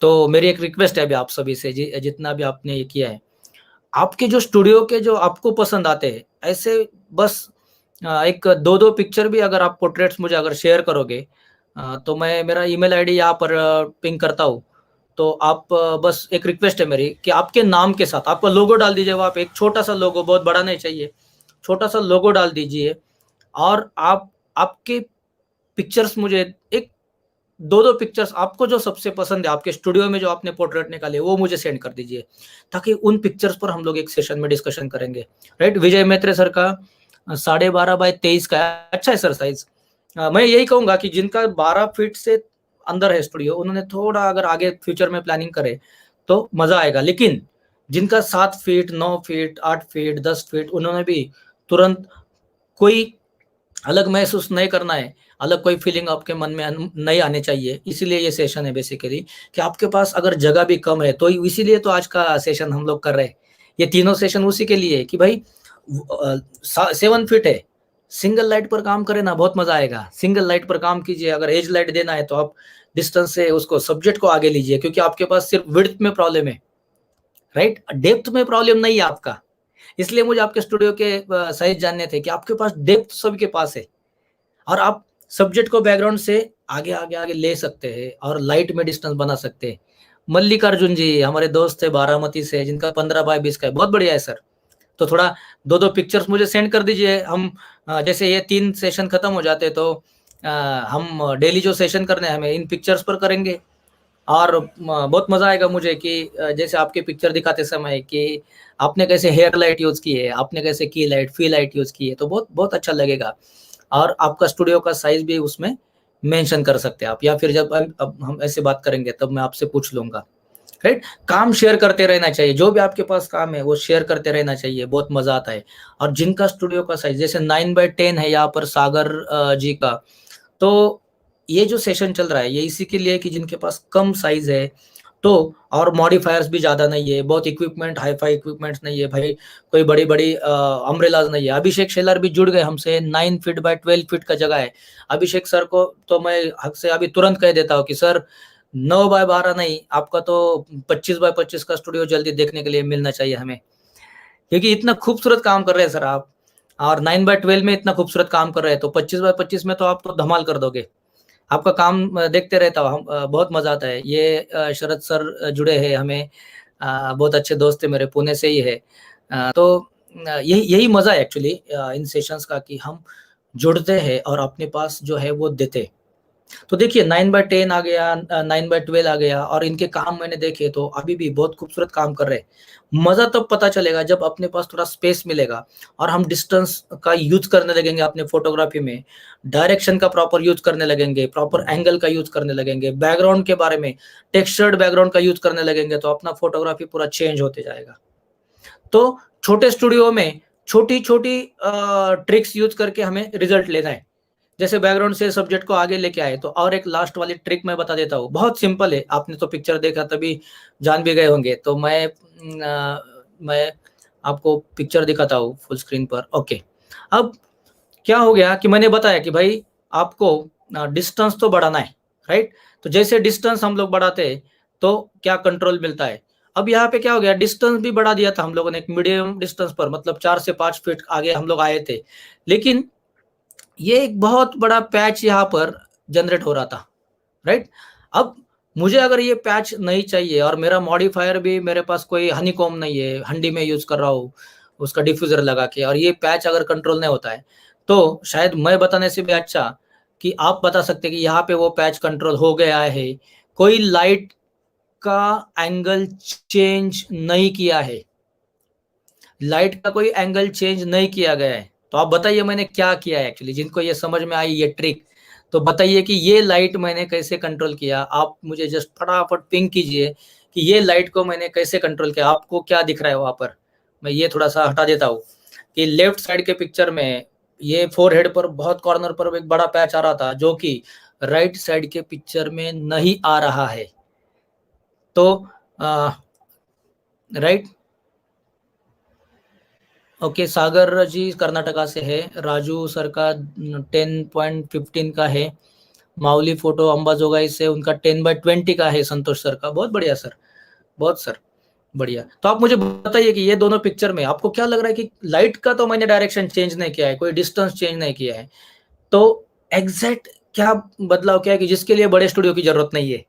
तो मेरी एक रिक्वेस्ट है अभी आप सभी से, जितना भी आपने ये किया है, आपके जो स्टूडियो के जो आपको पसंद आते हैं ऐसे, बस एक 2-2 पिक्चर भी अगर आप पोर्ट्रेट्स मुझे अगर शेयर करोगे, तो मैं मेरा ईमेल आईडी यहाँ पर पिंग करता हूँ। तो आप बस एक रिक्वेस्ट है मेरी कि आपके नाम के साथ आपका लोगो डाल दीजिए वहाँ पे, एक छोटा सा लोगो, बहुत बड़ा नहीं चाहिए, छोटा सा लोगो डाल दीजिए। और आप आपके पिक्चर्स मुझे एक 2-2 पिक्चर्स आपको जो सबसे पसंद है आपके स्टूडियो में जो आपने पोर्ट्रेट निकाले, वो मुझे सेंड कर दीजिए, ताकि उन पिक्चर्स पर हम लोग एक सेशन में डिस्कशन करेंगे, राइट। विजय मैत्रे सर का 12.5 बाय 23 का अच्छा है सर साइज। मैं यही कहूंगा कि जिनका 12 फीट से अंदर है स्टूडियो, उन्होंने थोड़ा अगर आगे फ्यूचर में प्लानिंग करे तो मजा आएगा। लेकिन जिनका 7 फीट 9 फीट 8 फीट 10 फीट, उन्होंने भी तुरंत कोई अलग महसूस नहीं करना है, अलग कोई फीलिंग आपके मन में नहीं आने चाहिए। इसीलिए ये सेशन है बेसिकली, कि आपके पास अगर जगह भी कम है, तो इसीलिए तो आज का सेशन हम लोग कर रहे हैं। ये तीनों सेशन उसी के लिए है कि भाई 7 फीट है, सिंगल लाइट पर काम करें ना, बहुत मजा आएगा। सिंगल लाइट पर काम कीजिए। अगर एज लाइट देना है तो आप डिस्टेंस से उसको सब्जेक्ट को आगे लीजिए, क्योंकि आपके पास सिर्फ विड्थ में प्रॉब्लम है, राइट, डेप्थ में प्रॉब्लम नहीं है आपका। इसलिए मुझे आपके स्टूडियो के साइज जानने थे कि आपके पास डेप्थ सबके पास है, और आप सब्जेक्ट को बैकग्राउंड से आगे आगे आगे ले सकते हैं और लाइट में डिस्टेंस बना सकते हैं। मल्लिकार्जुन जी हमारे दोस्त थे बारामती से, जिनका 15 बाय 20 का है, बहुत बढ़िया है सर। तो थोड़ा 2-2 पिक्चर्स मुझे सेंड कर दीजिए। हम जैसे ये 3 सेशन खत्म हो जाते तो हम डेली जो सेशन करने हैं हमें इन पिक्चर्स पर करेंगे। और बहुत मजा आएगा मुझे कि जैसे आपके पिक्चर दिखाते समय कि आपने कैसे हेयर लाइट यूज की है, आपने कैसे की लाइट फी लाइट यूज की है, तो बहुत बहुत अच्छा लगेगा। और आपका स्टूडियो का साइज भी उसमें मेंशन कर सकते हैं आप, या फिर जब अब हम ऐसे बात करेंगे तब मैं आपसे पूछ लूंगा, राइट। काम शेयर करते रहना चाहिए, जो भी आपके पास काम है वो शेयर करते रहना चाहिए, बहुत मजा आता है। और जिनका स्टूडियो का साइज जैसे 9 बाय 10 है यहाँ पर सागर जी का, तो ये जो सेशन चल रहा है ये इसी के लिए कि जिनके पास कम साइज है तो और मॉडिफायर्स भी ज़्यादा नहीं है, बहुत इक्विपमेंट हाई-फाई इक्विपमेंट्स नहीं है भाई, कोई बड़ी-बड़ी अम्ब्रेलाज़ नहीं है। अभिषेक शेलार भी जुड़ गए हमसे, 9 फीट बाय 12 फीट का जगह है। अभिषेक सर को तो मैं हक से अभी तुरंत कह देता हूँ कि सर 9 बाय 12 नहीं, आपका तो 25 बाय 25 का स्टूडियो जल्दी देखने के लिए मिलना चाहिए हमें। क्योंकि इतना खूबसूरत काम कर रहे हैं सर आप, और 9 बाय 12 में इतना खूबसूरत काम कर रहे हैं, तो 25 बाय 25 में तो आप तो धमाल कर दोगे। आपका काम देखते रहता हूँ हम, बहुत मज़ा आता है। ये शरद सर जुड़े हैं हमें, बहुत अच्छे दोस्त है मेरे, पुणे से ही है। तो यही यही मज़ा है एक्चुअली इन सेशंस का, कि हम जुड़ते हैं और अपने पास जो है वो देते। तो देखिए 9 बाय 10 आ गया, 9 बाय 12 आ गया, और इनके काम मैंने देखे तो अभी भी बहुत खूबसूरत काम कर रहे हैं। मज़ा तब पता चलेगा जब अपने पास थोड़ा स्पेस मिलेगा और हम डिस्टेंस का यूज़ करने लगेंगे अपने फ़ोटोग्राफ़ी में, डायरेक्शन का प्रॉपर यूज़ करने लगेंगे, प्रॉपर एंगल का यूज़ करने लगेंगे, बैकग्राउंड के बारे में टेक्सचर्ड बैकग्राउंड का यूज़ करने लगेंगे, तो अपना फ़ोटोग्राफ़ी पूरा चेंज होते जाएगा। तो छोटे स्टूडियो में छोटी-छोटी ट्रिक्स यूज़ करके हमें रिज़ल्ट लेना है। जैसे बैकग्राउंड से सब्जेक्ट को आगे लेके आए, तो और एक लास्ट वाली ट्रिक मैं बता देता हूँ, बहुत सिंपल है, आपने तो पिक्चर देखा तभी जान भी गए होंगे, तो मैं आपको पिक्चर दिखाता हूँ फुल स्क्रीन पर। ओके, अब क्या हो गया कि मैंने बताया कि भाई आपको डिस्टेंस तो बढ़ाना है, राइट? तो जैसे डिस्टेंस हम लोग बढ़ाते हैं, तो क्या कंट्रोल मिलता है। अब यहाँ पे क्या हो गया, डिस्टेंस भी बढ़ा दिया था हम लोगों ने एक मीडियम डिस्टेंस पर, मतलब 4 से 5 फीट आगे हम लोग आए थे। लेकिन ये एक बहुत बड़ा पैच यहाँ पर जनरेट हो रहा था, राइट? अब मुझे अगर ये पैच नहीं चाहिए और मेरा मॉडिफायर भी, मेरे पास कोई हनीकॉम्ब नहीं है, हंडी में यूज़ कर रहा हूँ, उसका डिफ्यूज़र लगा के, और ये पैच अगर कंट्रोल नहीं होता है, तो शायद मैं बताने से भी अच्छा कि आप बता सकते हैं कि यहाँ पे वो पैच कंट्रोल हो गया है। कोई लाइट का एंगल चेंज नहीं किया है, लाइट का कोई एंगल चेंज नहीं किया गया है। तो आप बताइए मैंने क्या किया है एक्चुअली, जिनको ये समझ में आई ये ट्रिक, तो बताइए कि ये लाइट मैंने कैसे कंट्रोल किया। आप मुझे जस्ट फटाफट पिंग कीजिए कि ये लाइट को मैंने कैसे कंट्रोल किया। आपको क्या दिख रहा है वहाँ पर? मैं ये थोड़ा-सा हटा देता हूँ कि लेफ्ट साइड के पिक्चर में ये फोरहेड पर बहुत कॉर्नर पर एक बड़ा पैच आ रहा था, जो कि राइट साइड के पिक्चर में नहीं आ रहा है। तो राइट, ओके, सागर जी कर्नाटका से है, राजू सर का 10.15 का है, माउली फोटो अंबाजोगाई से उनका 10/20 का है, संतोष सर का। बहुत बढ़िया सर, बहुत सर, बढ़िया। तो आप मुझे बताइए कि ये दोनों पिक्चर में आपको क्या लग रहा है कि लाइट का तो मैंने डायरेक्शन चेंज नहीं किया है, कोई डिस्टेंस चेंज नहीं किया है, तो एग्जैक्ट क्या बदलाव क्या है कि जिसके लिए बड़े स्टूडियो की जरूरत नहीं है।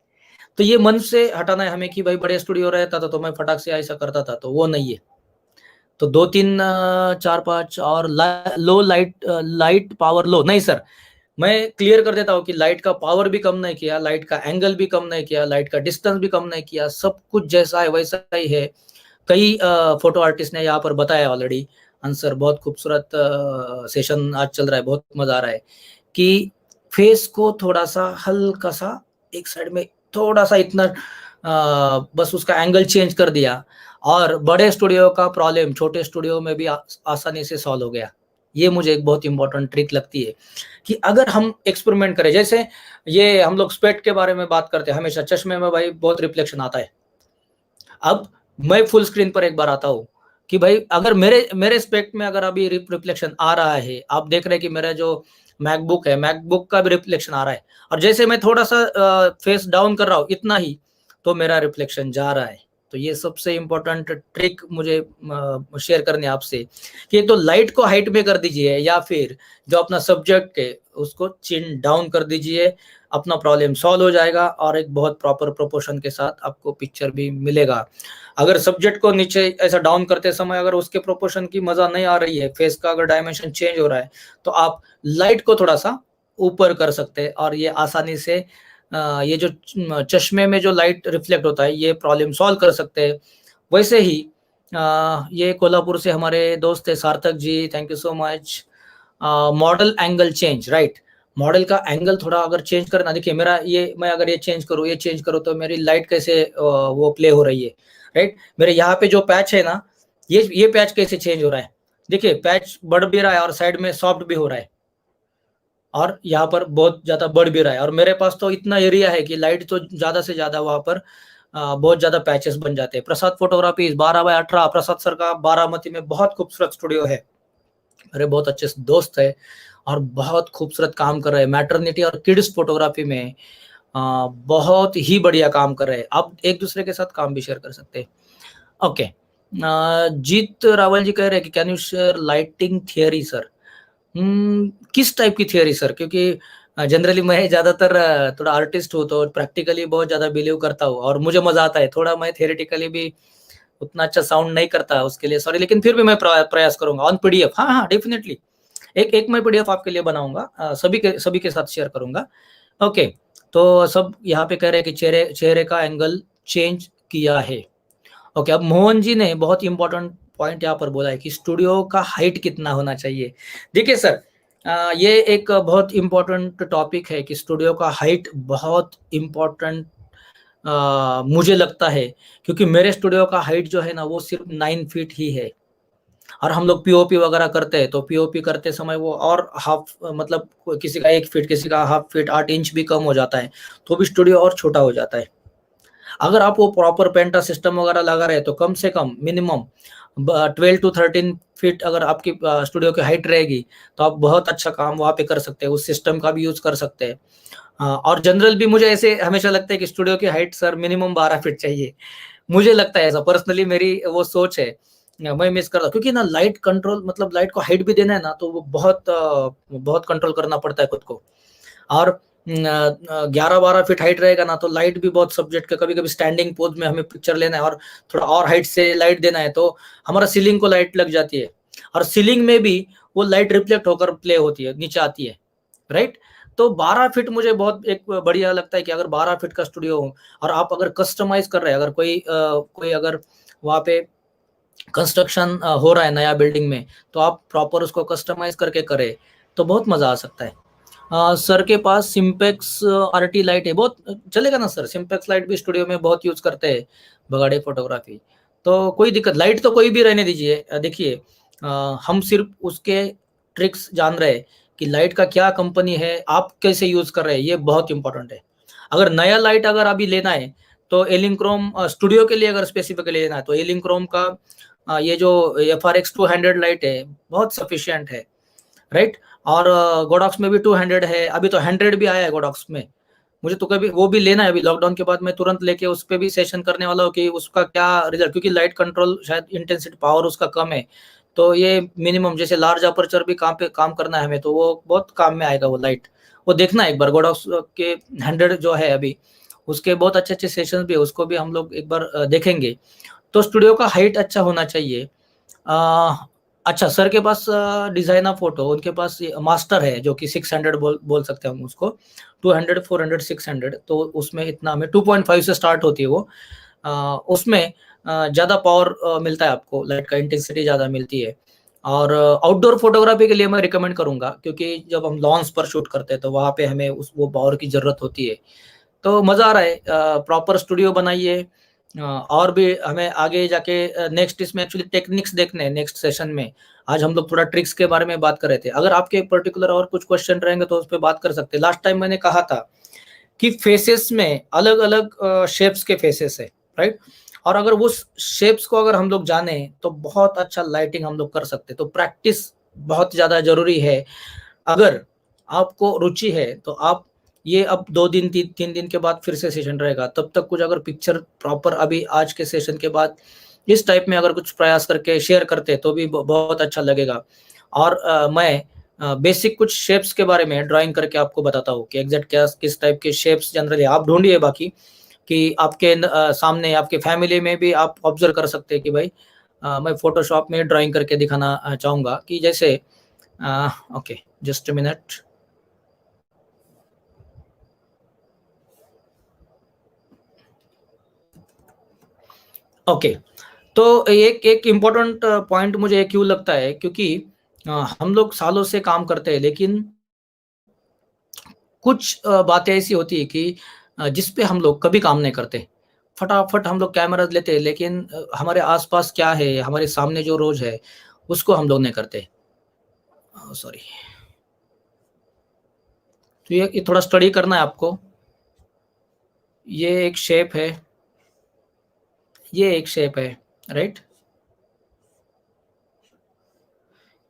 तो ये मन से हटाना है हमें कि भाई बड़े स्टूडियो रहता था तो मैं फटाक से ऐसा करता था, तो वो नहीं है। तो 2-3 4-5 और लो लाइट पावर लो नहीं सर, मैं क्लियर कर देता हूँ कि लाइट का पावर भी कम नहीं किया, लाइट का एंगल भी कम नहीं किया, लाइट का डिस्टेंस भी कम नहीं किया, सब कुछ जैसा है वैसा ही है। कई फोटो आर्टिस्ट ने यहाँ पर बताया ऑलरेडी आंसर, बहुत खूबसूरत सेशन आज चल रहा है, बहुत मजा आ रहा है कि फेस को थोड़ा सा हल्का सा एक साइड में थोड़ा सा इतना बस उसका एंगल चेंज कर दिया, और बड़े स्टूडियो का प्रॉब्लम छोटे स्टूडियो में भी आसानी से सॉल्व हो गया। ये मुझे एक बहुत इंपॉर्टेंट ट्रिक लगती है कि अगर हम एक्सपेरिमेंट करें, जैसे ये हम लोग स्पेट के बारे में बात करते हैं हमेशा, चश्मे में भाई बहुत रिफ्लेक्शन आता है। अब मैं फुल स्क्रीन पर एक बार आता हूँ कि भाई अगर मेरे मेरे स्पेक्ट में अगर अभी रिफ्लेक्शन आ रहा है, आप देख रहे हैं कि मेरा जो मैकबुक है, मैकबुक का भी रिफ्लेक्शन आ रहा है, और जैसे मैं थोड़ा सा फेस डाउन कर रहा हूँ इतना ही, तो मेरा रिफ्लेक्शन जा रहा है। तो ये सबसे इम्पोर्टेंट ट्रिक मुझे शेयर करनी है आपसे कि एक तो लाइट को हाइट में कर दीजिए, या फिर जो अपना सब्जेक्ट है उसको चिन डाउन कर दीजिए, अपना प्रॉब्लम सॉल्व हो जाएगा, और एक बहुत प्रॉपर प्रोपोर्शन के साथ आपको पिक्चर भी मिलेगा। अगर सब्जेक्ट को नीचे ऐसा डाउन करते समय अगर उसके प्रोपोर्शन की मजा नहीं आ रही है, फेस का अगर डायमेंशन चेंज हो रहा है, तो आप लाइट को थोड़ा सा ऊपर कर सकते हैं, और ये आसानी से ये जो चश्मे में जो लाइट रिफ्लेक्ट होता है ये प्रॉब्लम सॉल्व कर सकते हैं। वैसे ही ये कोल्हापुर से हमारे दोस्त है Sarthak ji, thank you so much. Model angle change, right, model का एंगल थोड़ा अगर चेंज करना, देखिए मेरा ये, मैं अगर ये चेंज करूँ तो मेरी लाइट कैसे वो प्ले हो रही है, राइट। मेरे यहाँ पे जो पैच है ना, ये पैच कैसे चेंज हो रहा है, देखिए पैच बढ़ भी रहा है और साइड में सॉफ्ट भी हो रहा है, और यहाँ पर बहुत ज्यादा बढ़ भी रहा है, और मेरे पास तो इतना एरिया है कि लाइट तो ज्यादा से ज्यादा वहां पर बहुत ज्यादा पैचेस बन जाते हैं। प्रसाद फोटोग्राफी 12x18, प्रसाद सर का बारामती में बहुत खूबसूरत स्टूडियो है, मेरे बहुत अच्छे दोस्त है और बहुत खूबसूरत काम कर रहे हैं। मैटरनिटी और किड्स फोटोग्राफी में बहुत ही बढ़िया काम कर रहे हैं। आप एक दूसरे के साथ काम भी शेयर कर सकते हैं। ओके, जीत रावल जी कह रहे हैं कि can you share lighting theory sir. किस टाइप की थियरी सर? क्योंकि जनरली मैं ज्यादातर थोड़ा आर्टिस्ट हूँ तो प्रैक्टिकली बहुत ज्यादा बिलीव करता हूँ और मुझे मजा आता है थोड़ा। मैं थियरेटिकली भी उतना अच्छा साउंड नहीं करता, उसके लिए सॉरी, लेकिन फिर भी मैं प्रयास करूंगा ऑन पीडीएफ। हाँ हाँ डेफिनेटली, एक एक मैं पीडीएफ आपके लिए बनाऊंगा, सभी के साथ शेयर करूंगा। ओके, तो सब यहाँ पे कह रहे हैं कि चेहरे चेहरे का एंगल चेंज किया है। ओके, अब मोहन जी ने बहुत इंपॉर्टेंट पॉइंट यहाँ पर बोला है कि स्टूडियो का हाइट कितना होना चाहिए। देखिए सर, ये एक बहुत इंपॉर्टेंट टॉपिक है कि स्टूडियो का हाइट बहुत इंपॉर्टेंट मुझे लगता है, क्योंकि मेरे स्टूडियो का हाइट जो है ना वो सिर्फ 9 फीट ही है। और हम लोग पीओपी वगैरह करते हैं तो पीओपी करते समय वो और हाफ, मतलब किसी का 1 फीट, किसी का हाफ फीट, 8 इंच भी कम हो जाता है, तो भी स्टूडियो और छोटा हो जाता है। अगर आप वो प्रॉपर पेंटा सिस्टम वगैरह लगा रहे हैं तो कम से कम मिनिमम 12 टू 13 फीट अगर आपकी स्टूडियो की हाइट रहेगी तो आप बहुत अच्छा काम वहाँ पे कर सकते हैं, उस सिस्टम का भी यूज कर सकते हैं। और जनरल भी मुझे ऐसे हमेशा लगता है कि स्टूडियो की हाइट सर मिनिमम 12 फीट चाहिए। मुझे लगता है ऐसा, पर्सनली मेरी वो सोच है। मैं मिस करता हूँ क्योंकि ना लाइट कंट्रोल, मतलब लाइट को हाइट भी देना है ना तो वो बहुत कंट्रोल करना पड़ता है खुद को। और 11-12 फीट हाइट रहेगा ना तो लाइट भी बहुत सब्जेक्ट का, कभी कभी स्टैंडिंग पोज में हमें पिक्चर लेना है और थोड़ा और हाइट से लाइट देना है तो हमारा सीलिंग को लाइट लग जाती है, और सीलिंग में भी वो लाइट रिफ्लेक्ट होकर प्ले होती है, नीचे आती है, राइट। तो 12 फीट मुझे बहुत एक बढ़िया लगता है कि अगर 12 फीट का स्टूडियो हो और आप अगर कस्टमाइज कर रहे हैं, अगर कोई अगर वहाँ पे कंस्ट्रक्शन हो रहा है नया बिल्डिंग में, तो आप प्रॉपर उसको कस्टमाइज करके करें तो बहुत मजा आ सकता है। सर के पास सिम्पेक्स आरटी लाइट है, बहुत चलेगा ना सर? सिम्पेक्स लाइट भी स्टूडियो में बहुत यूज करते हैं बगाड़े फोटोग्राफी, तो कोई दिक्कत, लाइट तो कोई भी रहने दीजिए। देखिए, हम सिर्फ उसके ट्रिक्स जान रहे हैं कि लाइट का क्या कंपनी है, आप कैसे यूज कर रहे हैं, ये बहुत इंपॉर्टेंट है। अगर नया लाइट अगर अभी लेना है तो एलिंक्रोम स्टूडियो के लिए अगर स्पेसिफिकली लेना है तो एलिंक्रोम का ये जो FRX 200 लाइट है बहुत सफिशियंट है, राइट। और गोडॉक्स में भी 200 है, अभी तो 100 भी आया है गोडॉक्स में। मुझे तो कभी वो भी लेना है, अभी लॉकडाउन के बाद मैं तुरंत लेके उस पर भी सेशन करने वाला हूँ कि उसका क्या रिजल्ट, क्योंकि लाइट कंट्रोल शायद इंटेंसिटी पावर उसका कम है, तो ये मिनिमम जैसे लार्ज अपर्चर भी काम पे काम करना है हमें तो वो बहुत काम में आएगा वो लाइट। वो देखना एक बार गोडॉक्स के 100 जो है अभी, उसके बहुत अच्छे अच्छे सेशन भी है, उसको भी हम लोग एक बार देखेंगे। तो स्टूडियो का हाइट अच्छा होना चाहिए। अच्छा, सर के पास डिजाइनर फोटो, उनके पास मास्टर है जो कि 600 बोल सकते हैं हम उसको, 200 400 600, तो उसमें इतना हमें 2.5 से स्टार्ट होती है वो। उसमें ज़्यादा पावर मिलता है आपको, लाइट का इंटेंसिटी ज़्यादा मिलती है। और आउटडोर फोटोग्राफी के लिए मैं रिकमेंड करूंगा, क्योंकि जब हम लॉन्स पर शूट करते हैं तो वहाँ पे हमें वो पावर की ज़रूरत होती है। तो मज़ा आ रहा है, प्रॉपर स्टूडियो बनाइए। और भी हमें आगे जाके नेक्स्ट इसमें एक्चुअली टेक्निक्स देखने हैं नेक्स्ट सेशन में। आज हम लोग थोड़ा ट्रिक्स के बारे में बात कर रहे थे, अगर आपके पर्टिकुलर और कुछ क्वेश्चन रहेंगे तो उस पर बात कर सकते हैं। लास्ट टाइम मैंने कहा था कि फेसेस में अलग अलग शेप्स के फेसेस है, राइट। और अगर वो शेप्स को अगर हम लोग जाने तो बहुत अच्छा लाइटिंग हम लोग कर सकते हैं। तो प्रैक्टिस बहुत ज़्यादा जरूरी है। अगर आपको रुचि है तो आप ये अब 2 दिन 3 दिन के बाद फिर से सेशन रहेगा, तब तक कुछ अगर पिक्चर प्रॉपर अभी आज के सेशन के बाद इस टाइप में अगर कुछ प्रयास करके शेयर करते तो भी बहुत अच्छा लगेगा। और मैं बेसिक कुछ शेप्स के बारे में ड्राइंग करके आपको बताता हूँ कि एग्जैक्ट क्या किस टाइप के शेप्स जनरली आप ढूंढिए। बाकी कि आपके सामने आपके फैमिली में भी आप ऑब्जर्व कर सकते हैं कि भाई मैं फोटोशॉप में ड्राइंग करके दिखाना चाहूँगा कि जैसे okay, just a minute. Okay, तो एक एक इम्पोर्टेंट पॉइंट मुझे क्यों लगता है, क्योंकि हम लोग सालों से काम करते हैं लेकिन कुछ बातें ऐसी होती है कि जिस पे हम लोग कभी काम नहीं करते। फटाफट हम लोग कैमरा लेते हैं लेकिन हमारे आसपास क्या है, हमारे सामने जो रोज है उसको हम लोग नहीं करते। सॉरी, तो ये थोड़ा स्टडी करना है आपको। ये एक शेप है, ये एक शेप है, राइट,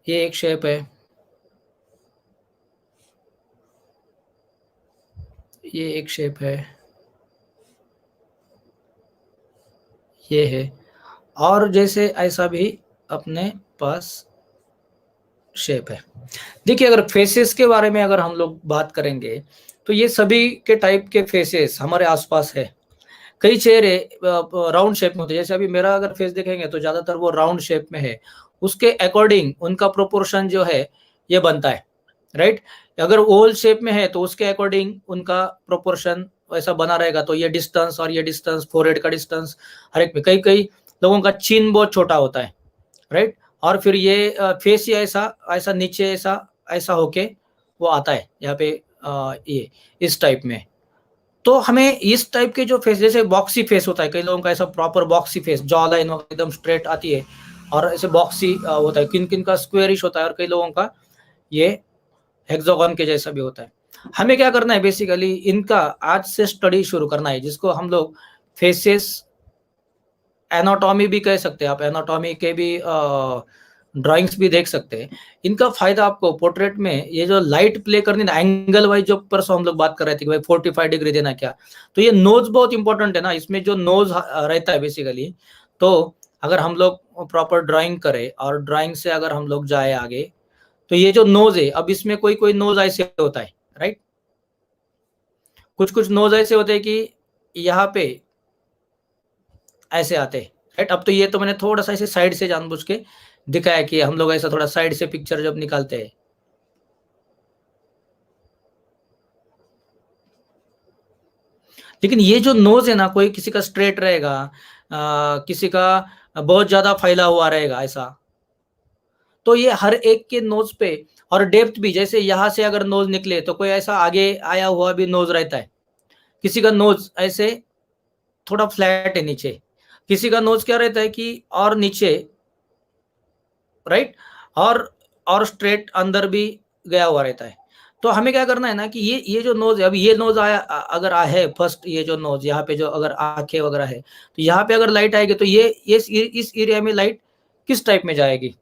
ये एक शेप है, ये एक शेप है, ये है, और जैसे ऐसा भी अपने पास शेप है। देखिए, अगर फेसेस के बारे में अगर हम लोग बात करेंगे, तो ये सभी के टाइप के फेसेस हमारे आसपास है। कई चेहरे राउंड शेप में होते हैं, जैसे अभी मेरा अगर फेस देखेंगे तो ज़्यादातर वो राउंड शेप में है। उसके अकॉर्डिंग उनका प्रोपोर्शन जो है ये बनता है, राइट। अगर ओवल शेप में है तो उसके अकॉर्डिंग उनका प्रोपोर्शन वैसा बना रहेगा। तो ये डिस्टेंस और ये डिस्टेंस, फोरहेड का डिस्टेंस, हर एक में कई कई लोगों का चिन बहुत छोटा होता है, राइट। और फिर ये फेस ही ऐसा ऐसा नीचे ऐसा ऐसा होके वो आता है यहाँ पे, ये इस टाइप में। तो हमें इस टाइप के जो फेस, जैसे बॉक्सी फेस होता है, कई लोगों का ऐसा proper boxy face, jaw line एकदम स्ट्रेट आती है, और ऐसे बॉक्सी होता है, किन किन का स्क्वेयरिश होता है, और कई लोगों का ये हेक्सागोन के जैसा भी होता है। हमें क्या करना है, बेसिकली इनका आज से स्टडी शुरू करना है, जिसको हम लोग फेसेस एनाटॉमी भी कह सकते हैं। आप एनाटॉमी के भी ड्राइंग्स भी देख सकते हैं। इनका फायदा आपको पोर्ट्रेट में, ये जो लाइट प्ले करनी ना, एंगल वाइज जो परसों हम लोग बात कर रहे थे कि भाई 45 डिग्री देना क्या, तो ये नोज बहुत इंपॉर्टेंट है ना, इसमें जो नोज रहता है बेसिकली। तो अगर हम लोग प्रॉपर ड्राइंग करें और ड्राइंग से अगर हम लोग जाए आगे, तो ये जो नोज है, अब इसमें कोई कोई नोज ऐसे होता है, राइट, कुछ कुछ नोज ऐसे होते हैं कि यहाँ पे ऐसे आते हैं, राइट। अब तो ये तो मैंने थोड़ा सा ऐसे साइड से जानबूझ के दिखाया कि हम लोग ऐसा थोड़ा साइड से पिक्चर जब निकालते हैं, लेकिन ये जो नोज है ना, कोई किसी का स्ट्रेट रहेगा, किसी का बहुत ज्यादा फैला हुआ रहेगा ऐसा। तो ये हर एक के नोज पे, और डेप्थ भी, जैसे यहाँ से अगर नोज निकले तो कोई ऐसा आगे आया हुआ भी नोज रहता है, किसी का नोज ऐसे थोड़ा फ्लैट है नीचे, किसी का नोज क्या रहता है कि और नीचे, राइट, और स्ट्रेट अंदर भी गया हुआ रहता है। तो हमें क्या करना है ना कि ये जो नोज है, अभी ये नोज आया, अगर है फर्स्ट, ये जो नोज यहाँ पे जो अगर आंखें वगैरह है, तो यहाँ पे अगर लाइट आएगी तो ये इस एरिया में लाइट किस टाइप में जाएगी,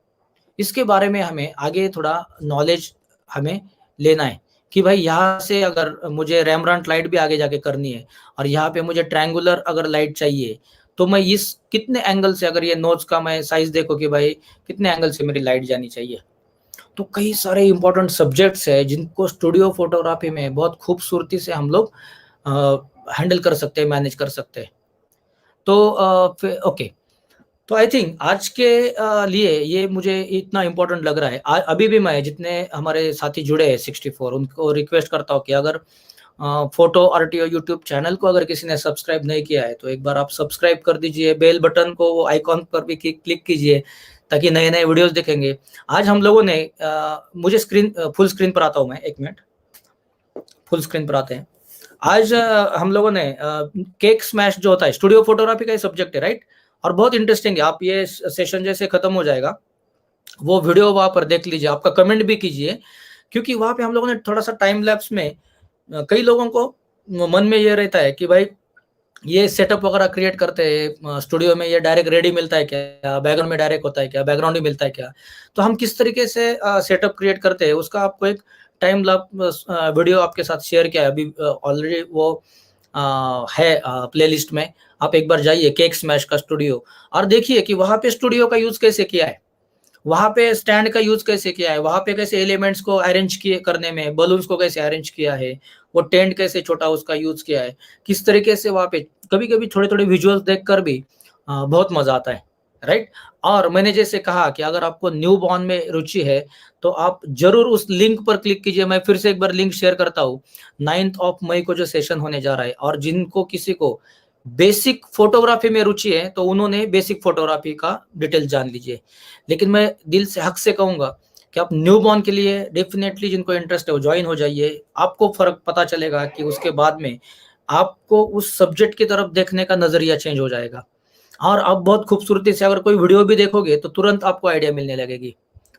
इसके बारे में हमें आगे थोड़ा नॉलेज हमें लेना है कि भाई यहाँ से अगर मुझे रेमब्रांट लाइट भी आगे जाके करनी है, और यहाँ पे मुझे ट्रायंगुलर अगर लाइट चाहिए, तो मैं इस कितने एंगल से, अगर ये नोज का मैं साइज देखो कि भाई कितने एंगल से मेरी लाइट जानी चाहिए। तो कई सारे इंपॉर्टेंट सब्जेक्ट्स है जिनको स्टूडियो फोटोग्राफी में बहुत खूबसूरती से हम लोग हैंडल कर सकते हैं, मैनेज कर सकते हैं। तो फिर ओके, तो आई थिंक आज के लिए ये मुझे इतना इम्पोर्टेंट लग रहा है। अभी भी मैं जितने हमारे साथी जुड़े हैं 64, उनको रिक्वेस्ट करता हूँ कि अगर फोटो आरटीओ यूट्यूब चैनल को अगर किसी ने सब्सक्राइब नहीं किया है, तो एक बार आप सब्सक्राइब कर दीजिए, बेल बटन को वो आइकॉन पर भी क्लिक कीजिए, ताकि नए नए वीडियोस देखेंगे। आज हम लोगों ने मुझे स्क्रीन फुल स्क्रीन पर आता हूँ मैं, 1 मिनट, फुल स्क्रीन पर आते हैं। आज हम लोगों ने केक स्मैश जो होता है, स्टूडियो फोटोग्राफी का सब्जेक्ट है, राइट, और बहुत इंटरेस्टिंग है। आप ये सेशन जैसे खत्म हो जाएगा, वो वीडियो वहां पर देख लीजिए, आपका कमेंट भी कीजिए, क्योंकि वहां पे हम लोगों ने थोड़ा सा टाइम लैप्स में, कई लोगों को मन में ये रहता है कि भाई ये सेटअप वगैरह क्रिएट करते हैं स्टूडियो में, ये डायरेक्ट रेडी मिलता है क्या, बैकग्राउंड में डायरेक्ट होता है क्या, बैकग्राउंड ही मिलता है क्या, तो हम किस तरीके से सेटअप क्रिएट करते हैं उसका आपको एक टाइम लैप्स वीडियो आपके साथ शेयर किया है अभी, ऑलरेडी वो है प्लेलिस्ट में। आप एक बार जाइए केक स्मैश का स्टूडियो, और देखिए कि वहां पे स्टूडियो का यूज कैसे किया है, वहां पे स्टैंड का यूज कैसे किया है, वहां पे कैसे एलिमेंट्स को अरेंज किए करने में, बलून्स को कैसे अरेंज किया है, वो टेंट कैसे छोटा उसका यूज किया है, किस तरीके से वहां पे कभी कभी थोड़े थोड़े विजुअल्स देखकर भी बहुत मजा आता है, राइट। और मैंने जैसे कहा कि अगर आपको न्यू बॉर्न में रुचि है, तो आप जरूर उस लिंक पर क्लिक कीजिए। मैं फिर से एक बार लिंक शेयर करता हूँ, 9 मई को जो सेशन होने जा रहा है, और जिनको किसी को बेसिक फोटोग्राफी में रुचि है तो उन्होंने बेसिक फोटोग्राफी का डिटेल जान लीजिए। लेकिन मैं दिल से हक से कहूंगा कि आप न्यू बॉर्न के लिए डेफिनेटली, जिनको इंटरेस्ट है वो ज्वाइन हो जाइए। आपको फर्क पता चलेगा कि उसके बाद में आपको उस सब्जेक्ट की तरफ देखने का नजरिया चेंज हो जाएगा, और आप बहुत खूबसूरती से अगर कोई वीडियो भी देखोगे तो तुरंत आपको आइडिया मिलने लगेगी।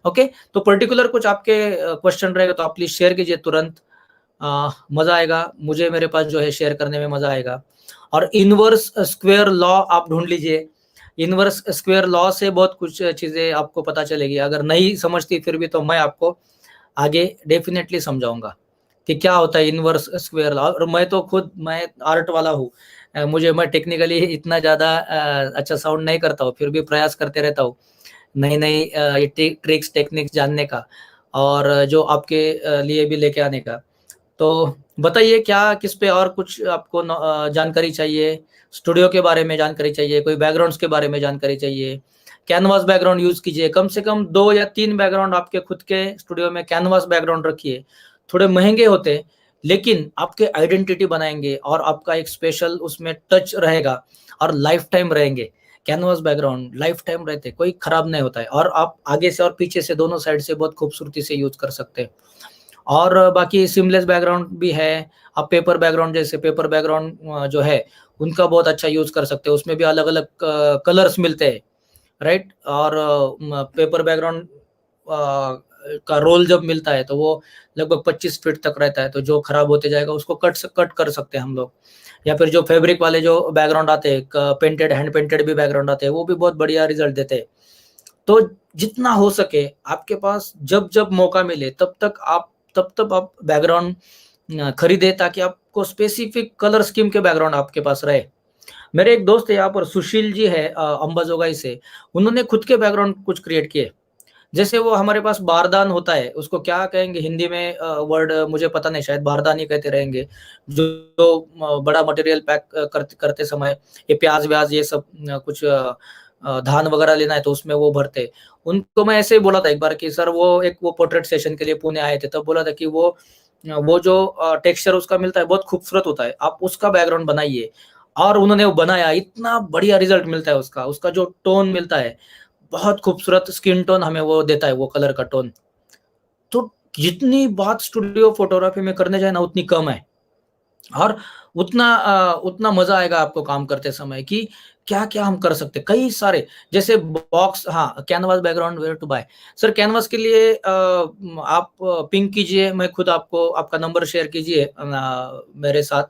ओके, तो पर्टिकुलर कुछ आपके क्वेश्चन रहेगा तो आप प्लीज शेयर कीजिए तुरंत, मजा आएगा मुझे, मेरे पास जो है शेयर करने में मजा आएगा। और इनवर्स स्क्वायर लॉ आप ढूंढ लीजिए। इनवर्स स्क्वायर लॉ से बहुत कुछ चीजें आपको पता चलेगी। अगर नहीं समझती फिर भी तो मैं आपको आगे डेफिनेटली समझाऊंगा कि क्या होता है इनवर्स स्क्वायर लॉ। और मैं आर्ट वाला हूँ, मैं टेक्निकली इतना ज्यादा अच्छा साउंड नहीं करता हूँ, फिर भी प्रयास करते रहता हूँ नई नई ट्रिक्स टेक्निक्स जानने का, और जो आपके लिए भी लेके आने का। तो बताइए क्या किस पे और कुछ आपको जानकारी चाहिए? स्टूडियो के बारे में जानकारी चाहिए, कोई बैकग्राउंड्स के बारे में जानकारी चाहिए? कैनवास बैकग्राउंड यूज कीजिए, कम से कम 2 या 3 बैकग्राउंड आपके खुद के स्टूडियो में कैनवास बैकग्राउंड रखिए। थोड़े महंगे होते हैं लेकिन आपके आइडेंटिटी बनाएंगे और आपका एक स्पेशल उसमें टच रहेगा और लाइफ टाइम रहेंगे। कैनवास बैकग्राउंड लाइफ टाइम रहते, कोई खराब नहीं होता है, और आप आगे से और पीछे से दोनों साइड से बहुत खूबसूरती से यूज कर सकते हैं। और बाकी सीमलेस बैकग्राउंड भी है। आप पेपर बैकग्राउंड, जैसे पेपर बैकग्राउंड जो है उनका बहुत अच्छा यूज कर सकते हैं, उसमें भी अलग अलग कलर्स मिलते हैं, राइट। और पेपर बैकग्राउंड का रोल जब मिलता है तो वो लगभग 25 फीट तक रहता है, तो जो खराब होते जाएगा उसको कट कर सकते हैं हम लोग। या फिर जो फैब्रिक वाले जो बैकग्राउंड आते हैं, पेंटेड हैंड पेंटेड भी बैकग्राउंड आते हैं, वो भी बहुत बढ़िया रिजल्ट देते हैं। तो जितना हो सके आपके पास जब जब मौका मिले तब तब आप बैकग्राउंड खरीदे, ताकि आपको स्पेसिफिक कलर स्कीम के बैकग्राउंड आपके पास रहे। मेरे एक दोस्त है यहाँ पर, सुशील जी है, अंबाजोगाई से। उन्होंने खुद के बैकग्राउंड कुछ क्रिएट किए। जैसे वो हमारे पास बारदान होता है, उसको क्या कहेंगे हिंदी में वर्ड मुझे पता नहीं, शायद बारदान ही कहते रहेंगे। जो बड़ा मटेरियल पैक करते समय ये प्याज व्याज ये सब कुछ धान वगैरह लेना है तो उसमें वो भरते। उनको मैं ऐसे ही बोला था एक बार कि सर वो पोर्ट्रेट सेशन के लिए पुणे आए थे, तब बोला था कि वो जो टेक्सचर उसका मिलता है बहुत खूबसूरत होता है, आप उसका बैकग्राउंड बनाइए। और उन्होंने वो बनाया, इतना बढ़िया रिजल्ट मिलता है उसका उसका जो टोन मिलता है, बहुत खूबसूरत स्किन टोन हमें वो देता है, वो कलर का टोन। तो जितनी बात स्टूडियो फोटोग्राफी में करने जाए ना उतनी कम है, और उतना मजा आएगा आपको काम करते समय कि क्या क्या हम कर सकते, कई सारे। जैसे बॉक्स, हाँ, canvas background where to buy. Sir canvas के लिए आप पिंक कीजिए, मैं खुद आपको आपका नंबर शेयर कीजिए मेरे साथ,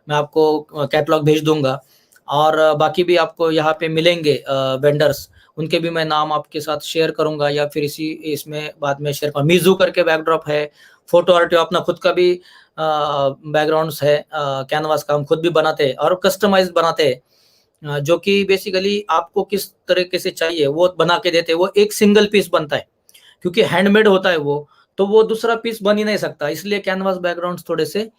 मैं आपको कैटलॉग भेज दूंगा। और बाकी भी आपको यहाँ पे मिलेंगे वेंडर्स, उनके भी मैं नाम आपके साथ शेयर करूंगा, या फिर इसमें बाद में शेयर करूंगा। मिजू करके बैकड्रॉप है, फोटो आर्ट अपना खुद का भी बैकग्राउंड्स है, कैनवास का हम खुद भी बनाते हैं और कस्टमाइज बनाते हैं, जो कि बेसिकली आपको किस तरीके से चाहिए वो बना के देते हैं। वो एक सिंगल पीस बनता है क्योंकि हैंडमेड होता है वो, तो वो दूसरा पीस बन ही नहीं सकता, इसलिए कैनवास बैकग्राउंड्स थोड़े से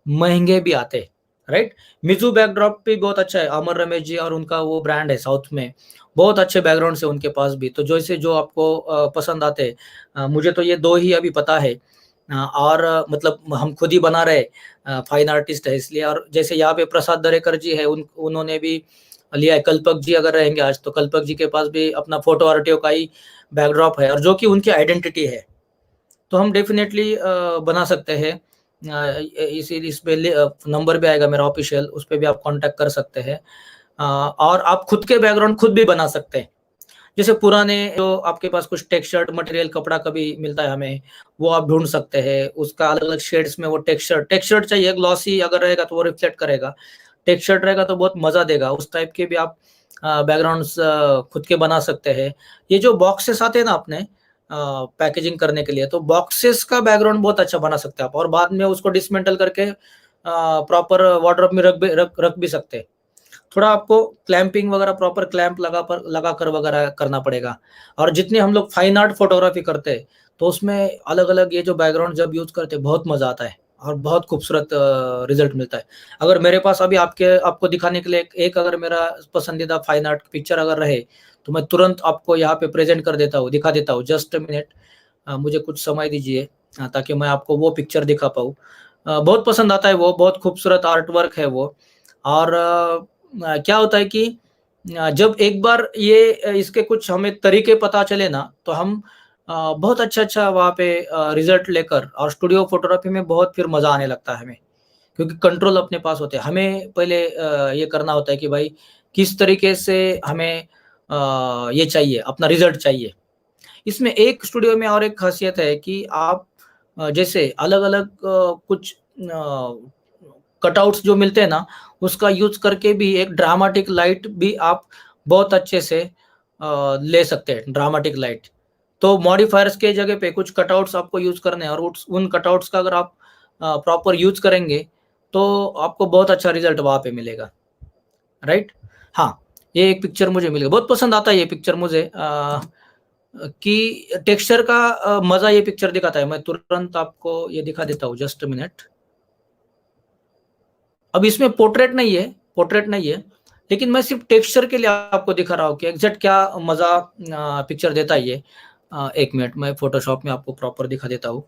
महंगे भी आते हैं, राइट। मिजू बैकड्रॉप भी बहुत अच्छा है, अमर रमेश जी और उनका वो ब्रांड है साउथ में, बहुत अच्छे बैकग्राउंड है उनके पास भी। तो जैसे जो आपको पसंद आते हैं, मुझे तो ये 2 ही अभी पता है। और मतलब हम खुद ही बना रहे, फाइन आर्टिस्ट है इसलिए। और जैसे यहाँ पे प्रसाद दरेकर जी है, उन्होंने भी लिया है। कल्पक जी अगर रहेंगे आज तो कल्पक जी के पास भी अपना फोटो आर्टियो का ही बैकड्रॉप है, और जो कि उनकी आइडेंटिटी है, तो हम डेफिनेटली बना सकते हैं। इस पे नंबर भी आएगा मेरा ऑफिशियल, उस पर भी आप कांटेक्ट कर सकते हैं। और आप खुद के बैकग्राउंड खुद भी बना सकते हैं। जैसे पुराने जो आपके पास कुछ टेक्सचर्ड मटेरियल कपड़ा कभी मिलता है हमें, वो आप ढूंढ सकते हैं, उसका अलग अलग शेड्स में वो टेक्सचर्ड चाहिए, ग्लॉसी अगर रहेगा तो वो रिफ्लेक्ट करेगा, टेक्सचर्ड रहेगा तो बहुत मजा देगा, उस टाइप के भी आप बैकग्राउंड्स खुद के बना सकते हैं। ये जो बॉक्सेस आते हैं ना अपने पैकेजिंग करने के लिए, तो बॉक्सेस का बैकग्राउंड बहुत अच्छा बना सकते हैं आप, और बाद में उसको डिसमेंटल करके प्रॉपर वार्डरोब में रख भी सकते हैं। थोड़ा आपको क्लैंपिंग वगैरह, प्रॉपर क्लैंप लगा कर वगैरह करना पड़ेगा। और जितने हम लोग फाइन आर्ट फोटोग्राफी करते हैं तो उसमें अलग अलग ये जो बैकग्राउंड जब यूज करते हैं बहुत मजा आता है और बहुत खूबसूरत रिजल्ट मिलता है। अगर मेरे पास अभी आपको दिखाने के लिए एक अगर मेरा पसंदीदा फाइन आर्ट पिक्चर अगर रहे तो मैं तुरंत आपको यहाँ पे प्रेजेंट कर देता हूँ, दिखा देता हूँ। जस्ट मिनट, मुझे कुछ समय दीजिए ताकि मैं आपको वो पिक्चर दिखा पाऊँ। बहुत पसंद आता है वो, बहुत खूबसूरत आर्ट वर्क है वो। और क्या होता है कि जब एक बार ये इसके कुछ हमें तरीके पता चले ना, तो हम बहुत अच्छा वहाँ पे रिजल्ट लेकर, और स्टूडियो फोटोग्राफी में बहुत फिर मजा आने लगता है हमें, क्योंकि कंट्रोल अपने पास होते हैं। हमें पहले ये करना होता है कि भाई किस तरीके से हमें ये चाहिए, अपना रिजल्ट चाहिए। इसमें एक स्टूडियो में और एक खासियत है कि आप जैसे अलग अलग कुछ कटआउट्स जो मिलते हैं ना, उसका यूज करके भी एक ड्रामेटिक लाइट भी आप बहुत अच्छे से ले सकते हैं, ड्रामेटिक लाइट। तो मॉडिफायर्स के जगह पे कुछ कटआउट्स आपको यूज करने हैं, और उन कटआउट्स का अगर आप प्रॉपर यूज करेंगे तो आपको बहुत अच्छा रिजल्ट वहां पे मिलेगा, राइट। हाँ, ये एक पिक्चर मुझे मिल गया, बहुत पसंद आता है ये पिक्चर मुझे, कि टेक्सचर का मजा ये पिक्चर दिखाता है। मैं तुरंत आपको ये दिखा देता हूँ, जस्ट मिनट। अब इसमें पोर्ट्रेट नहीं है, लेकिन मैं सिर्फ टेक्सचर के लिए आपको दिखा रहा हूँ कि एग्जैक्ट क्या मजा पिक्चर देता है ये। एक मिनट, मैं फोटोशॉप में आपको प्रॉपर दिखा देता हूँ।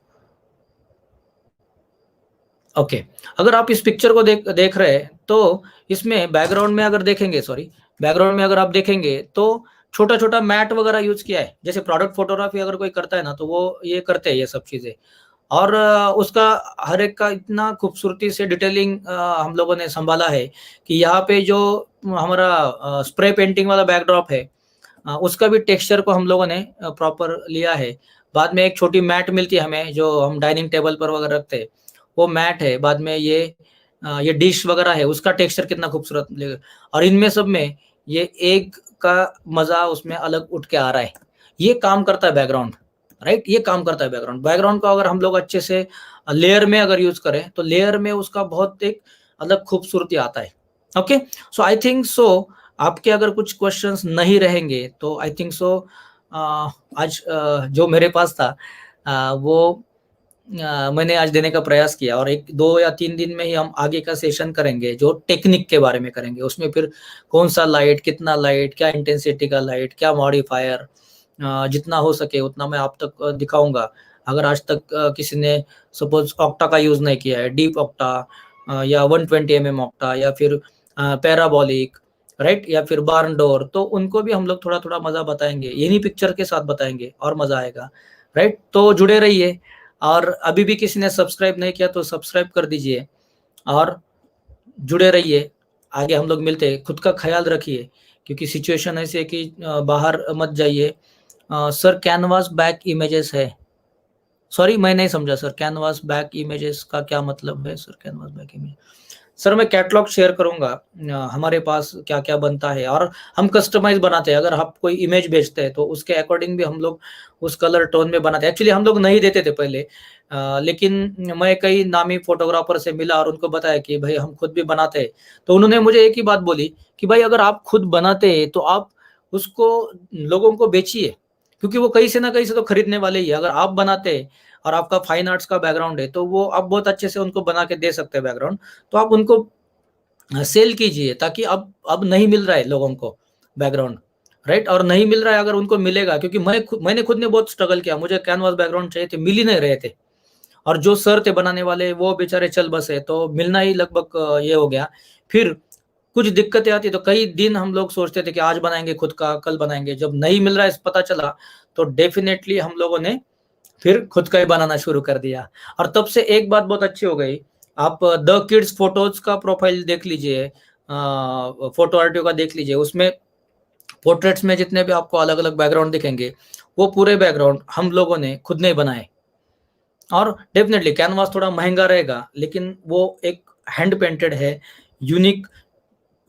ओके, अगर आप इस पिक्चर को देख रहे हैं तो इसमें बैकग्राउंड में अगर आप देखेंगे तो छोटा छोटा मैट वगैरह यूज किया है। जैसे प्रोडक्ट फोटोग्राफी अगर कोई करता है ना, तो वो ये करते हैं ये सब चीजें। और उसका हर एक का इतना खूबसूरती से डिटेलिंग हम लोगों ने संभाला है कि यहाँ पे जो हमारा स्प्रे पेंटिंग वाला बैकड्रॉप है, उसका भी टेक्सचर को हम लोगों ने प्रॉपर लिया है। बाद में एक छोटी मैट मिलती है हमें, जो हम डाइनिंग टेबल पर वगैरह रखते हैं, वो मैट है। बाद में ये डिश वगैरह है, उसका टेक्सचर कितना खूबसूरत लगेगा। और इनमें सब में ये एग का मजा उसमें अलग उठ के आ रहा है। ये काम करता है बैकग्राउंड, राइट। ये काम करता है बैकग्राउंड को अगर हम लोग अच्छे से लेयर में अगर यूज करें तो लेयर में उसका बहुत एक अलग खूबसूरती आता है। Okay, so I think so आपके अगर कुछ क्वेश्चंस नहीं रहेंगे तो आई थिंक सो आज जो मेरे पास था वो मैंने आज देने का प्रयास किया। और 1-2 या 3 दिन में ही हम आगे का सेशन करेंगे जो टेक्निक के बारे में करेंगे। उसमें फिर कौन सा लाइट, कितना लाइट, क्या इंटेंसिटी का लाइट, क्या मॉडिफायर, जितना हो सके उतना मैं आप तक दिखाऊंगा। अगर आज तक किसी ने सपोज ऑक्टा का यूज नहीं किया है, डीप ऑक्टा या 120 mm ऑक्टा, या फिर पैराबोलिक, राइट, या फिर बार्न डोर, तो उनको भी हम लोग थोड़ा थोड़ा मजा बताएंगे, इन्हीं पिक्चर के साथ बताएंगे और मजा आएगा, राइट। तो जुड़े रहिए। और अभी भी किसी ने सब्सक्राइब नहीं किया तो सब्सक्राइब कर दीजिए और जुड़े रहिए। आगे हम लोग मिलते हैं। खुद का ख्याल रखिए, क्योंकि सिचुएशन ऐसी है कि बाहर मत जाइए। सर कैनवास बैक इमेजेस है, सॉरी मैं नहीं समझा सर, कैनवास बैक इमेजेस का क्या मतलब है sir? Canvas back image sir, मैं कैटलॉग शेयर करूंगा हमारे पास क्या क्या बनता है, और हम कस्टमाइज बनाते हैं। अगर आप कोई इमेज भेजते हैं तो उसके अकॉर्डिंग भी हम लोग उस कलर टोन में बनाते हैं। एक्चुअली हम लोग नहीं देते थे पहले, लेकिन मैं कई नामी फोटोग्राफर से मिला और उनको बताया कि भाई हम खुद भी बनाते हैं। तो उन्होंने मुझे एक ही बात बोली कि भाई अगर आप खुद बनाते हैं तो आप उसको लोगों को बेचिए, क्योंकि वो कहीं से ना कहीं से तो खरीदने वाले ही है। अगर आप बनाते हैं और आपका फाइन आर्ट्स का बैकग्राउंड है तो वो आप बहुत अच्छे से उनको बना के दे सकते हैं बैकग्राउंड, तो आप उनको सेल कीजिए। ताकि अब नहीं मिल रहा है लोगों को बैकग्राउंड, राइट। और नहीं मिल रहा है, अगर उनको मिलेगा, क्योंकि मैंने खुद ने बहुत स्ट्रगल किया, मुझे कैनवास बैकग्राउंड चाहिए थे, मिल ही नहीं रहे थे। और जो सर थे बनाने वाले वो बेचारे चल बसे, तो मिलना ही लगभग ये हो गया। फिर कुछ दिक्कतें आती, तो कई दिन हम लोग सोचते थे कि आज बनाएंगे खुद का, कल बनाएंगे। जब नहीं मिल रहा है पता चला, तो डेफिनेटली हम लोगों ने फिर खुद का ही बनाना शुरू कर दिया। और तब से एक बात बहुत अच्छी हो गई, आप द किड्स फोटोज का प्रोफाइल देख लीजिए, फोटो आर्टियो का देख लीजिए, उसमें पोर्ट्रेट्स में जितने भी आपको अलग अलग बैकग्राउंड दिखेंगे वो पूरे बैकग्राउंड हम लोगों ने खुद नहीं बनाए। और डेफिनेटली कैनवास थोड़ा महंगा रहेगा, लेकिन वो एक हैंड पेंटेड है, यूनिक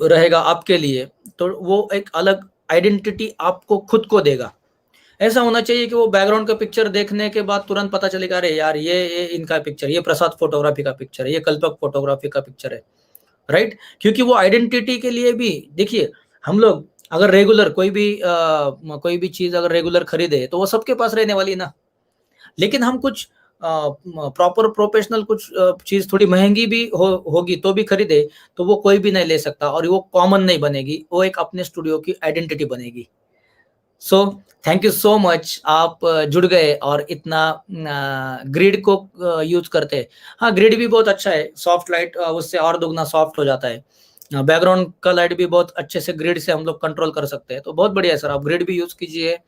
रहेगा आपके लिए, तो वो एक अलग आइडेंटिटी आपको खुद को देगा। ऐसा होना चाहिए कि वो बैकग्राउंड का पिक्चर देखने के बाद तुरंत पता चलेगा, अरे यार ये इनका पिक्चर, ये प्रसाद फोटोग्राफी का पिक्चर है, ये कल्पक फोटोग्राफी का पिक्चर है, राइट। क्योंकि वो आइडेंटिटी के लिए भी देखिए, हम लोग अगर रेगुलर कोई भी चीज अगर रेगुलर खरीदे तो वो सबके पास रहने वाली ना। लेकिन हम कुछ प्रॉपर प्रोफेशनल कुछ चीज थोड़ी महंगी भी होगी तो भी खरीदे, तो वो कोई भी नहीं ले सकता, और वो कॉमन नहीं बनेगी, वो एक अपने स्टूडियो की आइडेंटिटी बनेगी। So thank you so much, आप जुड़ गए और इतना ग्रिड को यूज करते। हाँ, ग्रिड भी बहुत अच्छा है, सॉफ्ट लाइट उससे और दुगना सॉफ्ट हो जाता है। बैकग्राउंड का लाइट भी बहुत अच्छे से ग्रिड से हम लोग कंट्रोल कर सकते हैं, तो बहुत बढ़िया है सर, आप ग्रिड भी यूज कीजिए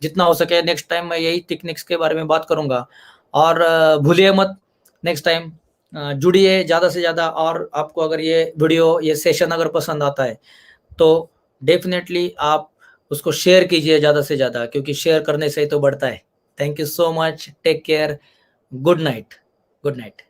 जितना हो सके। नेक्स्ट टाइम मैं यही टेक्निक्स के बारे में बात करूंगा, और भूलिए मत नेक्स्ट टाइम जुड़िए ज़्यादा से ज़्यादा। और आपको अगर ये वीडियो, ये सेशन अगर पसंद आता है तो डेफिनेटली आप उसको शेयर कीजिए ज़्यादा से ज़्यादा, क्योंकि शेयर करने से ही तो बढ़ता है। Thank you so much, take care, good night, good night.